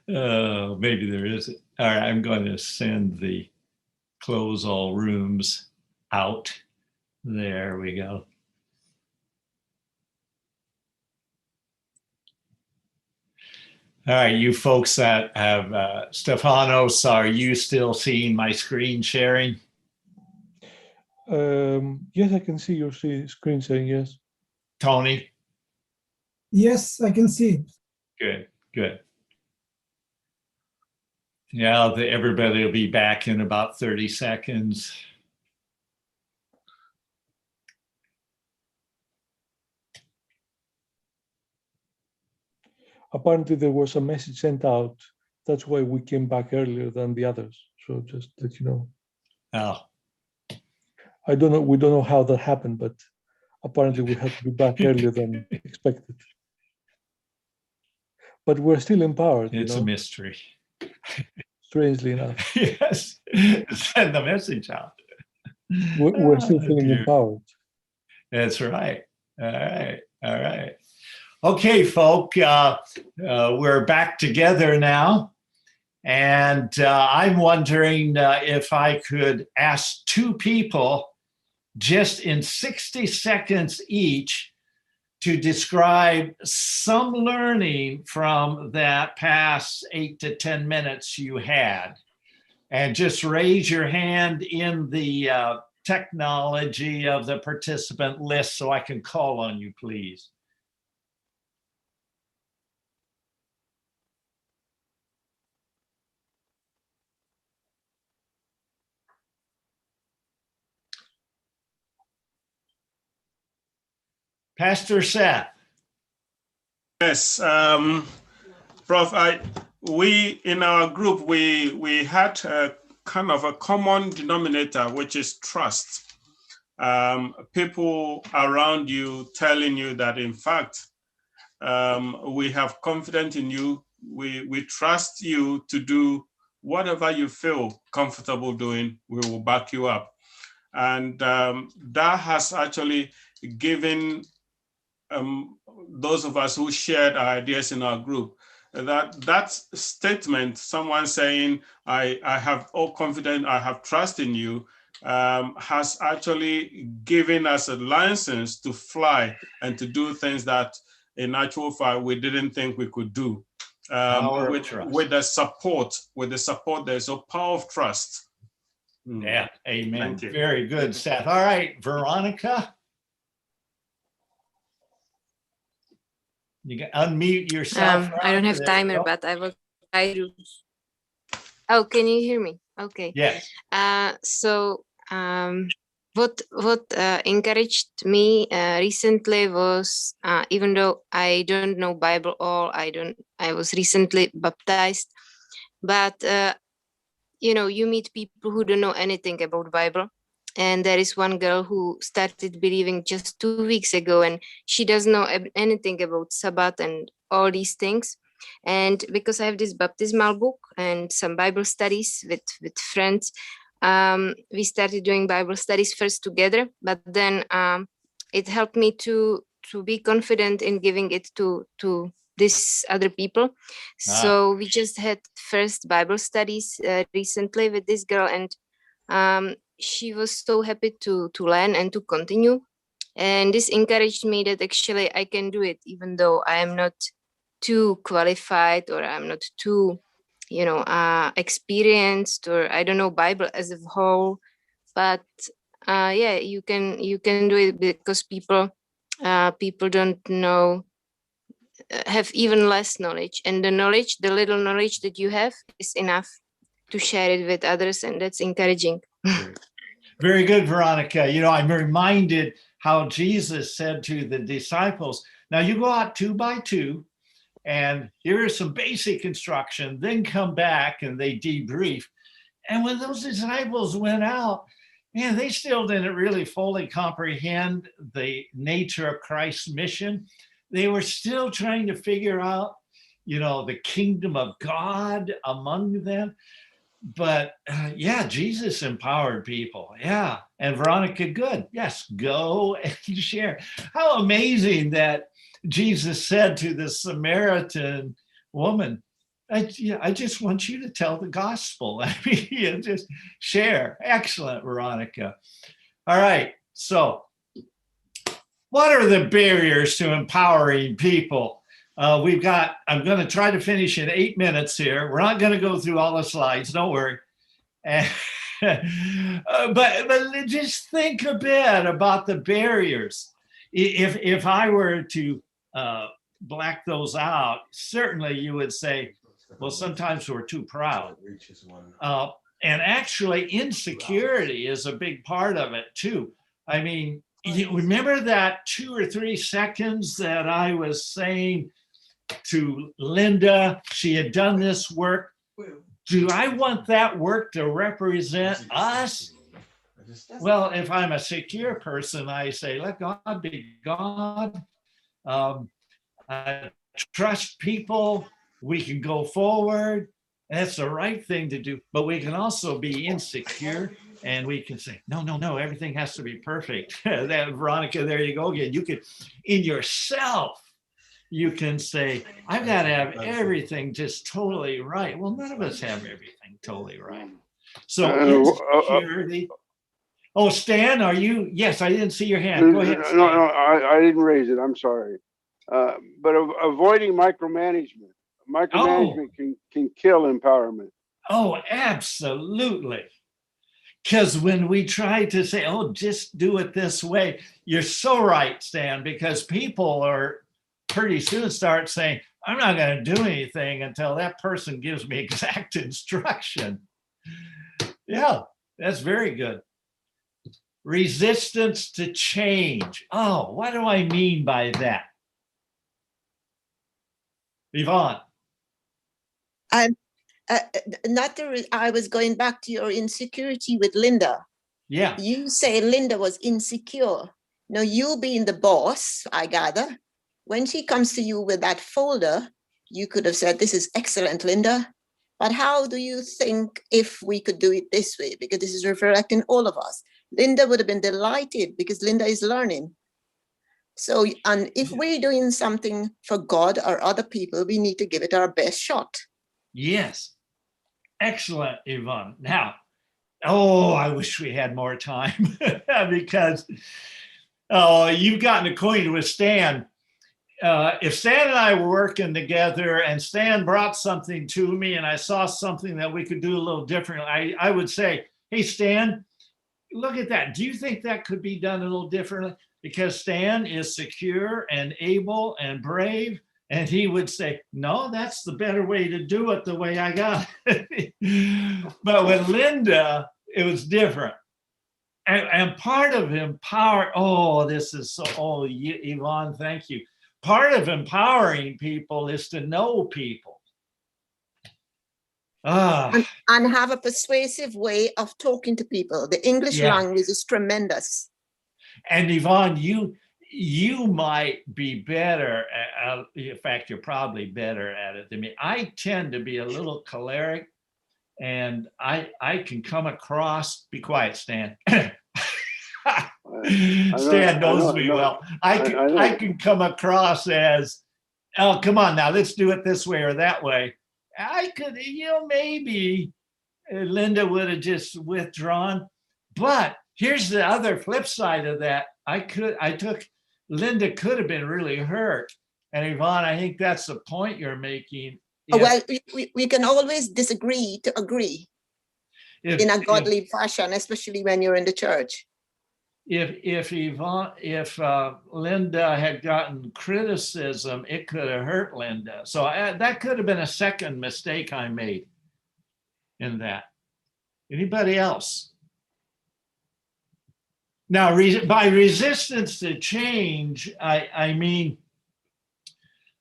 Maybe there isn't. All right, I'm going to send the close all rooms out. There we go. All right, you folks that have, Stefanos, are you still seeing my screen sharing? Yes, I can see your screen saying yes. Tony? Yes, I can see it. Good, good. Yeah, everybody will be back in about 30 seconds. Apparently there was a message sent out. That's why we came back earlier than the others. So just let you know. Oh. I don't know. We don't know how that happened, but apparently we had to be back earlier than expected. But we're still empowered. It's a mystery. Strangely enough. Yes. Send the message out. We're still feeling dear. empowered. That's right. All right. All right. Okay, folk, we're back together now. And I'm wondering if I could ask two people just in 60 seconds each to describe some learning from that past 8 to 10 minutes you had. And just raise your hand in the technology of the participant list so I can call on you, please. Pastor Seth. Yes, Prof, we in our group, we had a kind of a common denominator, which is trust. People around you telling you that, in fact, we have confidence in you. We trust you to do whatever you feel comfortable doing. We will back you up. And that has actually given those of us who shared our ideas in our group, that statement, someone saying, I have all confidence, I have trust in you, has actually given us a license to fly and to do things that in actual fact we didn't think we could do. With the support, there's a power of trust. Yeah, amen. Very good, Seth. All right, Veronica. You can unmute yourself. I don't have timer, but I will virus. Oh, can you hear me? Okay. Yes. So what encouraged me recently was even though I don't know Bible all, I was recently baptized, but you meet people who don't know anything about Bible. And there is one girl who started believing just 2 weeks ago, and she doesn't know anything about Sabbath and all these things. And because I have this baptismal book and some Bible studies with friends, we started doing Bible studies first together, but then it helped me to be confident in giving it to these other people. So we just had first Bible studies recently with this girl, and she was so happy to learn and to continue. And this encouraged me that actually I can do it, even though I am not too qualified, or I'm not too, experienced, or I don't know Bible as a whole. But yeah, you can do it, because people don't know, have even less knowledge, and the little knowledge that you have is enough to share it with others, and that's encouraging. Very good, Veronica. I'm reminded how Jesus said to the disciples, now you go out 2 by 2, and here is some basic instruction, then come back, and they debrief. And when those disciples went out, man, they still didn't really fully comprehend the nature of Christ's mission. They were still trying to figure out, the kingdom of God among them. But yeah, Jesus empowered people. Yeah. And Veronica, good. Yes, go and share. How amazing that Jesus said to the Samaritan woman, I just want you to tell the gospel. I mean, just share. Excellent, Veronica. All right. So what are the barriers to empowering people? I'm going to try to finish in 8 minutes here. We're not going to go through all the slides, don't worry. But just think a bit about the barriers. If I were to black those out, certainly you would say, well, sometimes we're too proud. And actually insecurity is a big part of it too. I mean, you remember that 2 or 3 seconds that I was saying to Linda, she had done this work. Do I want that work to represent us? Well, if I'm a secure person, I say, let God be God. I trust people. We can go forward. That's the right thing to do. But we can also be insecure, and we can say, no, everything has to be perfect. That, Veronica, there you go again. You could, in yourself, you can say, I've got to have everything just totally right. Well, none of us have everything totally right. So insecurity. Oh, Stan, are you? Yes, I didn't see your hand. Go ahead. No, I didn't raise it. I'm sorry. But avoiding micromanagement. Micromanagement can kill empowerment. Oh, absolutely. Because when we try to say, oh, just do it this way, you're so right, Stan, because people are pretty soon start saying, I'm not going to do anything until that person gives me exact instruction. Yeah, that's very good. Resistance to change. Oh, what do I mean by that? Yvonne. I was going back to your insecurity with Linda. Yeah. You say Linda was insecure. Now, you being the boss, I gather, when she comes to you with that folder, you could have said, this is excellent, Linda. But how do you think if we could do it this way? Because this is reflecting all of us. Linda would have been delighted because Linda is learning. So, and if we're doing something for God or other people, we need to give it our best shot. Yes. Excellent, Yvonne. Now, I wish we had more time because you've gotten acquainted with Stan. If Stan and I were working together and Stan brought something to me and I saw something that we could do a little differently, I would say, hey, Stan, look at that. Do you think that could be done a little differently? Because Stan is secure and able and brave And he would say, no, that's the better way to do it the way I got it. But with Linda, it was different. And part of empower, this is so, Yvonne, thank you. Part of empowering people is to know people. And have a persuasive way of talking to people. The English language is tremendous. And Yvonne, you might be better in fact, you're probably better at it than me. I tend to be a little choleric, and I can come across, be quiet, Stan. Stan knows me well. I can come across as, oh, come on now, let's do it this way or that way. I could, maybe Linda would have just withdrawn. But here's the other flip side of that. Linda could have been really hurt. And Yvonne, I think that's the point you're making. Well, we can always disagree to agree in a godly fashion, especially when you're in the church. If Linda had gotten criticism, it could have hurt Linda. So that could have been a second mistake I made in that. Anybody else? Now, by resistance to change, I mean,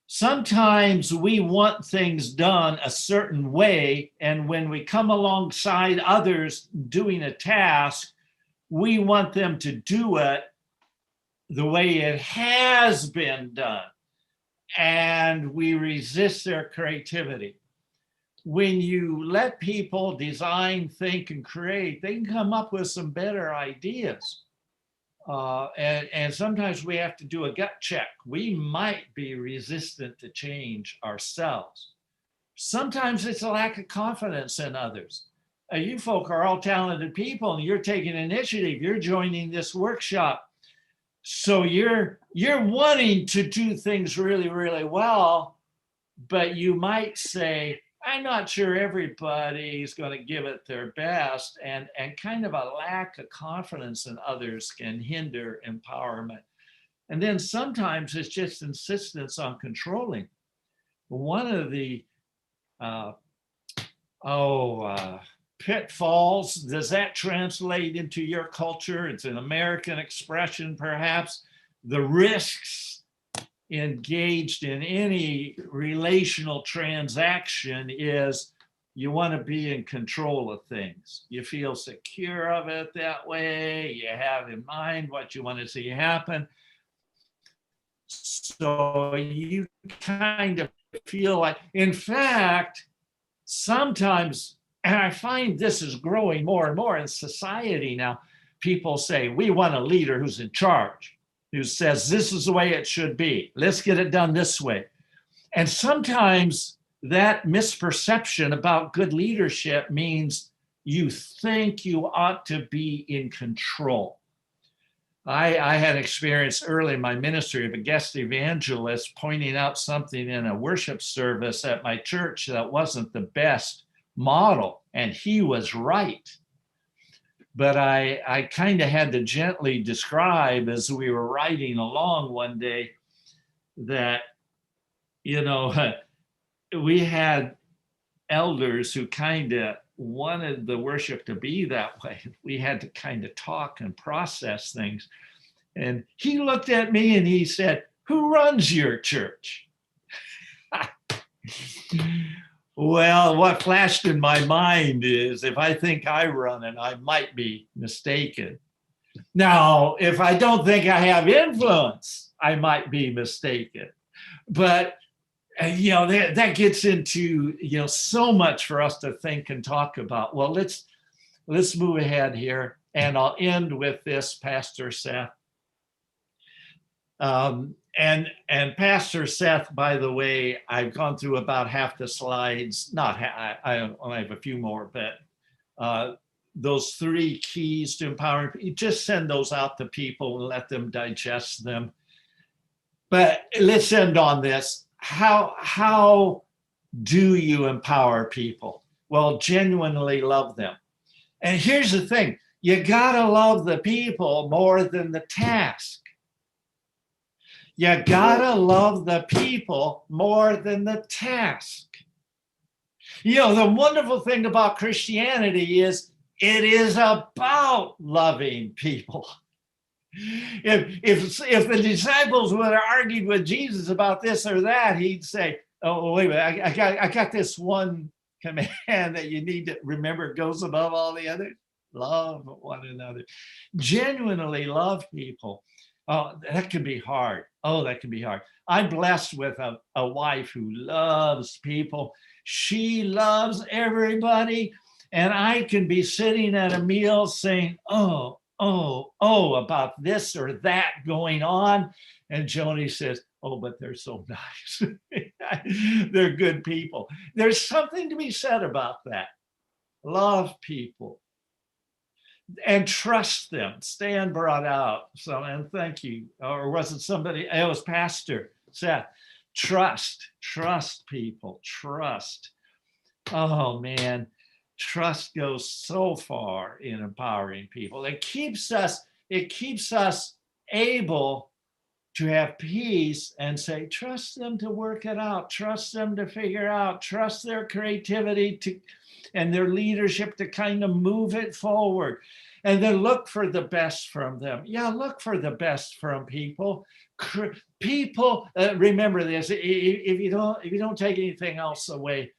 sometimes we want things done a certain way, and when we come alongside others doing a task, we want them to do it the way it has been done, and we resist their creativity. When you let people design, think, and create, they can come up with some better ideas. And sometimes we have to do a gut check. We might be resistant to change ourselves. Sometimes it's a lack of confidence in others. You folk are all talented people, and you're taking initiative. You're joining this workshop. So you're wanting to do things really, really well, but you might say, I'm not sure everybody's going to give it their best, and kind of a lack of confidence in others can hinder empowerment. And then sometimes it's just insistence on controlling. One of the pitfalls, does that translate into your culture? It's an American expression, perhaps. The risks engaged in any relational transaction is you want to be in control of things. You feel secure of it that way. You have in mind what you want to see happen. So you kind of feel like, in fact, sometimes, and I find this is growing more and more in society now, people say, we want a leader who's in charge, who says, this is the way it should be. Let's get it done this way. And sometimes that misperception about good leadership means you think you ought to be in control. I had experience early in my ministry of a guest evangelist pointing out something in a worship service at my church that wasn't the best model, and he was right. But I kind of had to gently describe as we were riding along one day that, we had elders who kind of wanted the worship to be that way. We had to kind of talk and process things. And he looked at me and he said, who runs your church? Well, what flashed in my mind is if I think I run it, I might be mistaken. Now, if I don't think I have influence, I might be mistaken. But, that gets into, so much for us to think and talk about. Well, let's move ahead here. And I'll end with this, Pastor Seth. And Pastor Seth, by the way, I've gone through about half the slides. I have a few more, but those 3 keys to empowering, you just send those out to people and let them digest them. But let's end on this. How do you empower people? Well, genuinely love them. And here's the thing, you gotta love the people more than the task. You gotta love the people more than the task. You know, the wonderful thing about Christianity is it is about loving people. If the disciples would have argued with Jesus about this or that, he'd say, oh, wait a minute, I got this one command that you need to remember goes above all the others. Love one another. Genuinely love people. Oh, that can be hard. Oh, that can be hard. I'm blessed with a wife who loves people. She loves everybody. And I can be sitting at a meal saying, oh, about this or that going on. And Joni says, oh, but they're so nice. They're good people. There's something to be said about that. Love people. And trust them. Stan brought out, so, and thank you. Or was it somebody? It was Pastor Seth. Trust people. Trust. Oh man, trust goes so far in empowering people. It keeps us able to have peace and say, trust them to work it out. Trust them to figure out. Trust their creativity and their leadership to kind of move it forward. And then look for the best from them. Yeah, look for the best from people. People, remember this, if you don't take anything else away,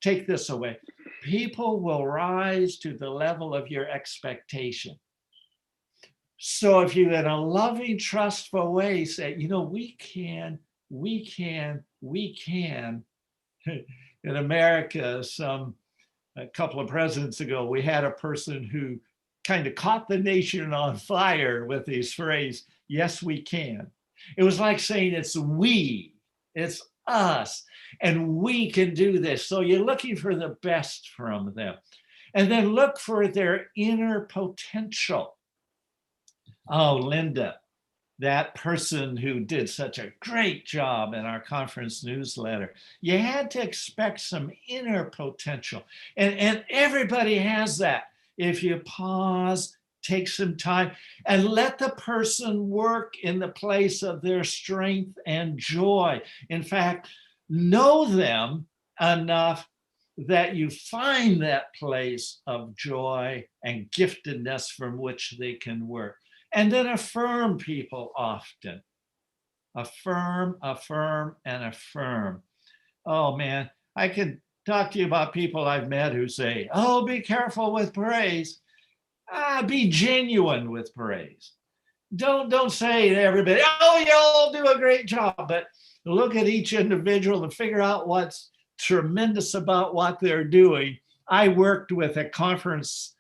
take this away. People will rise to the level of your expectation. So if you in a loving, trustful way say, you know, we can. In America, a couple of presidents ago, we had a person who kind of caught the nation on fire with his phrase, yes, we can. It was like saying it's we, it's us, and we can do this. So you're looking for the best from them. And then look for their inner potential. Oh, Linda, that person who did such a great job in our conference newsletter. You had to expect some inner potential. And everybody has that. If you pause, take some time, and let the person work in the place of their strength and joy. In fact, know them enough that you find that place of joy and giftedness from which they can work. And then affirm people often. Affirm, and affirm. Oh man, I could talk to you about people I've met who say, oh, be careful with praise. Be genuine with praise. Don't say to everybody, oh, you all do a great job, but look at each individual and figure out what's tremendous about what they're doing. I worked with a conference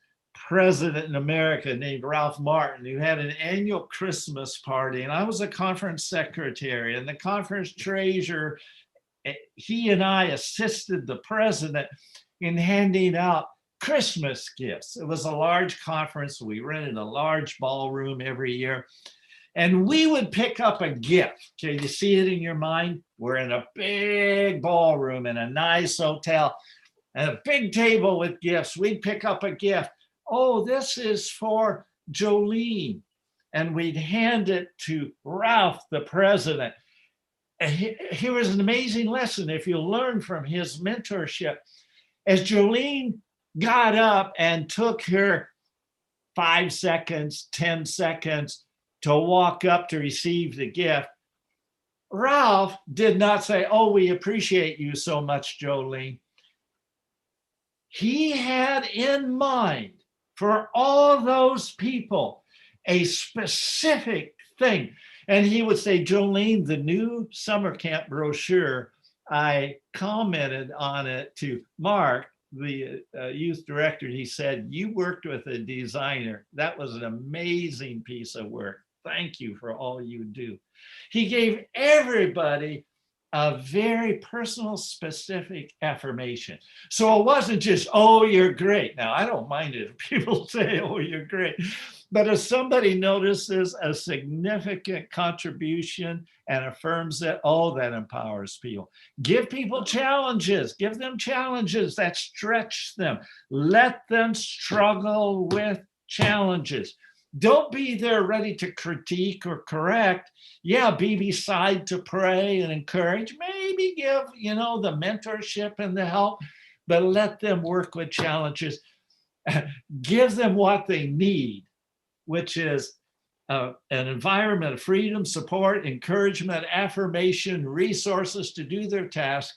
president in America named Ralph Martin, who had an annual Christmas party, and I was a conference secretary, and the conference treasurer, he and I assisted the president in handing out Christmas gifts. It was a large conference. We rented a large ballroom every year, and we would pick up a gift. Can you see it in your mind? We're in a big ballroom in a nice hotel and a big table with gifts. We'd pick up a gift. Oh, this is for Jolene. And we'd hand it to Ralph, the president. And here was an amazing lesson if you learn from his mentorship. As Jolene got up and took her 5 seconds, 10 seconds to walk up to receive the gift, Ralph did not say, oh, we appreciate you so much, Jolene. He had in mind for all those people a specific thing. And he would say, Jolene, the new summer camp brochure, I commented on it to Mark, the youth director. He said, you worked with a designer. That was an amazing piece of work. Thank you for all you do. He gave everybody a very personal, specific affirmation. So it wasn't just, oh, you're great. Now, I don't mind it if people say, oh, you're great. But if somebody notices a significant contribution and affirms it, oh, that empowers people. Give people challenges. Give them challenges that stretch them. Let them struggle with challenges. Don't be there ready to critique or correct. Yeah, be beside to pray and encourage. Maybe give, the mentorship and the help, but let them work with challenges. Give them what they need, which is an environment of freedom, support, encouragement, affirmation, resources to do their task,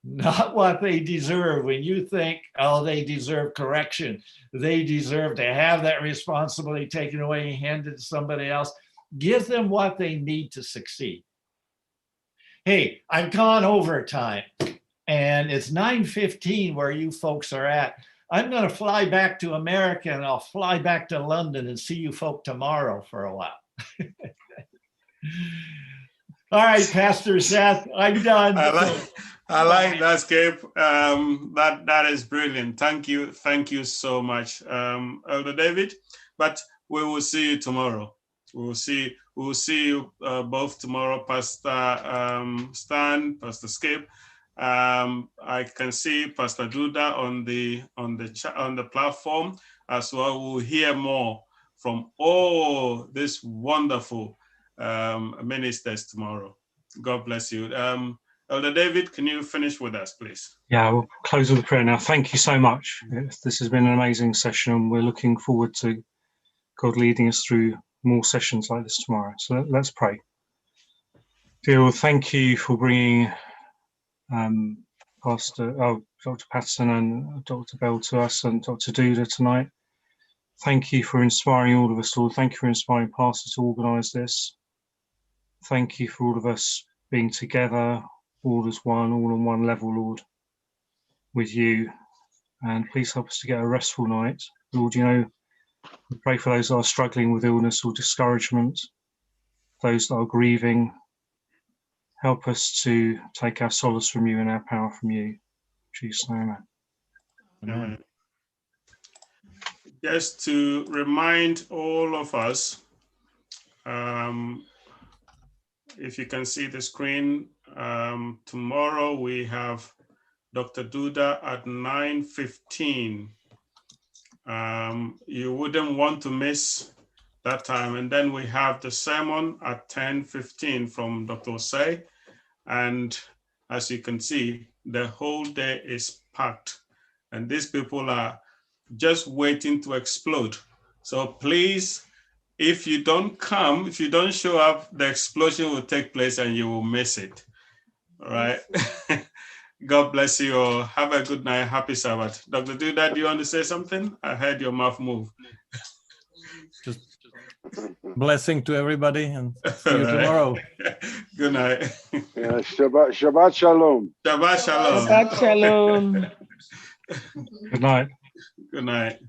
not what they deserve. When you think, oh, they deserve correction, they deserve to have that responsibility taken away and handed to somebody else, give them what they need to succeed. Hey, I've gone overtime and it's 9:15 where you folks are at. I'm going to fly back to America and I'll fly back to London and see you folk tomorrow for a while. All right, Pastor Seth, I'm done. I like that, Skip. That is brilliant. Thank you so much, Elder David. But we will see you tomorrow. We will see you both tomorrow, Pastor Stan, Pastor Skip. I can see Pastor Duda on the platform as well. We'll hear more from all these wonderful ministers tomorrow. God bless you. Elder David, can you finish with us, please? Yeah, we'll close with a prayer now. Thank you so much. This has been an amazing session, and we're looking forward to God leading us through more sessions like this tomorrow. So let's pray. Dear Lord, thank you for bringing Dr. Patterson and Dr. Bell to us, and Dr. Duda tonight. Thank you for inspiring all of us, Lord. Thank you for inspiring pastors to organise this. Thank you for all of us being together, all as one, all on one level, Lord, with you. And please help us to get a restful night. Lord, we pray for those that are struggling with illness or discouragement, those that are grieving. Help us to take our solace from you and our power from you. In Jesus' name, amen. Just to remind all of us, if you can see the screen, tomorrow we have Dr. Duda at 9:15. You wouldn't want to miss that time. And then we have the sermon at 10:15 from Dr. Osei. And as you can see, the whole day is packed. And these people are just waiting to explode. So please, if you don't come, if you don't show up, the explosion will take place and you will miss it. All right. God bless you all. Have a good night. Happy Sabbath. Dr. Duda, do you want to say something? I heard your mouth move. Just blessing to everybody, and see you tomorrow. Good night. Yeah, Shabbat Shalom. Shabbat Shalom. Shabbat Shalom. Good night. Good night.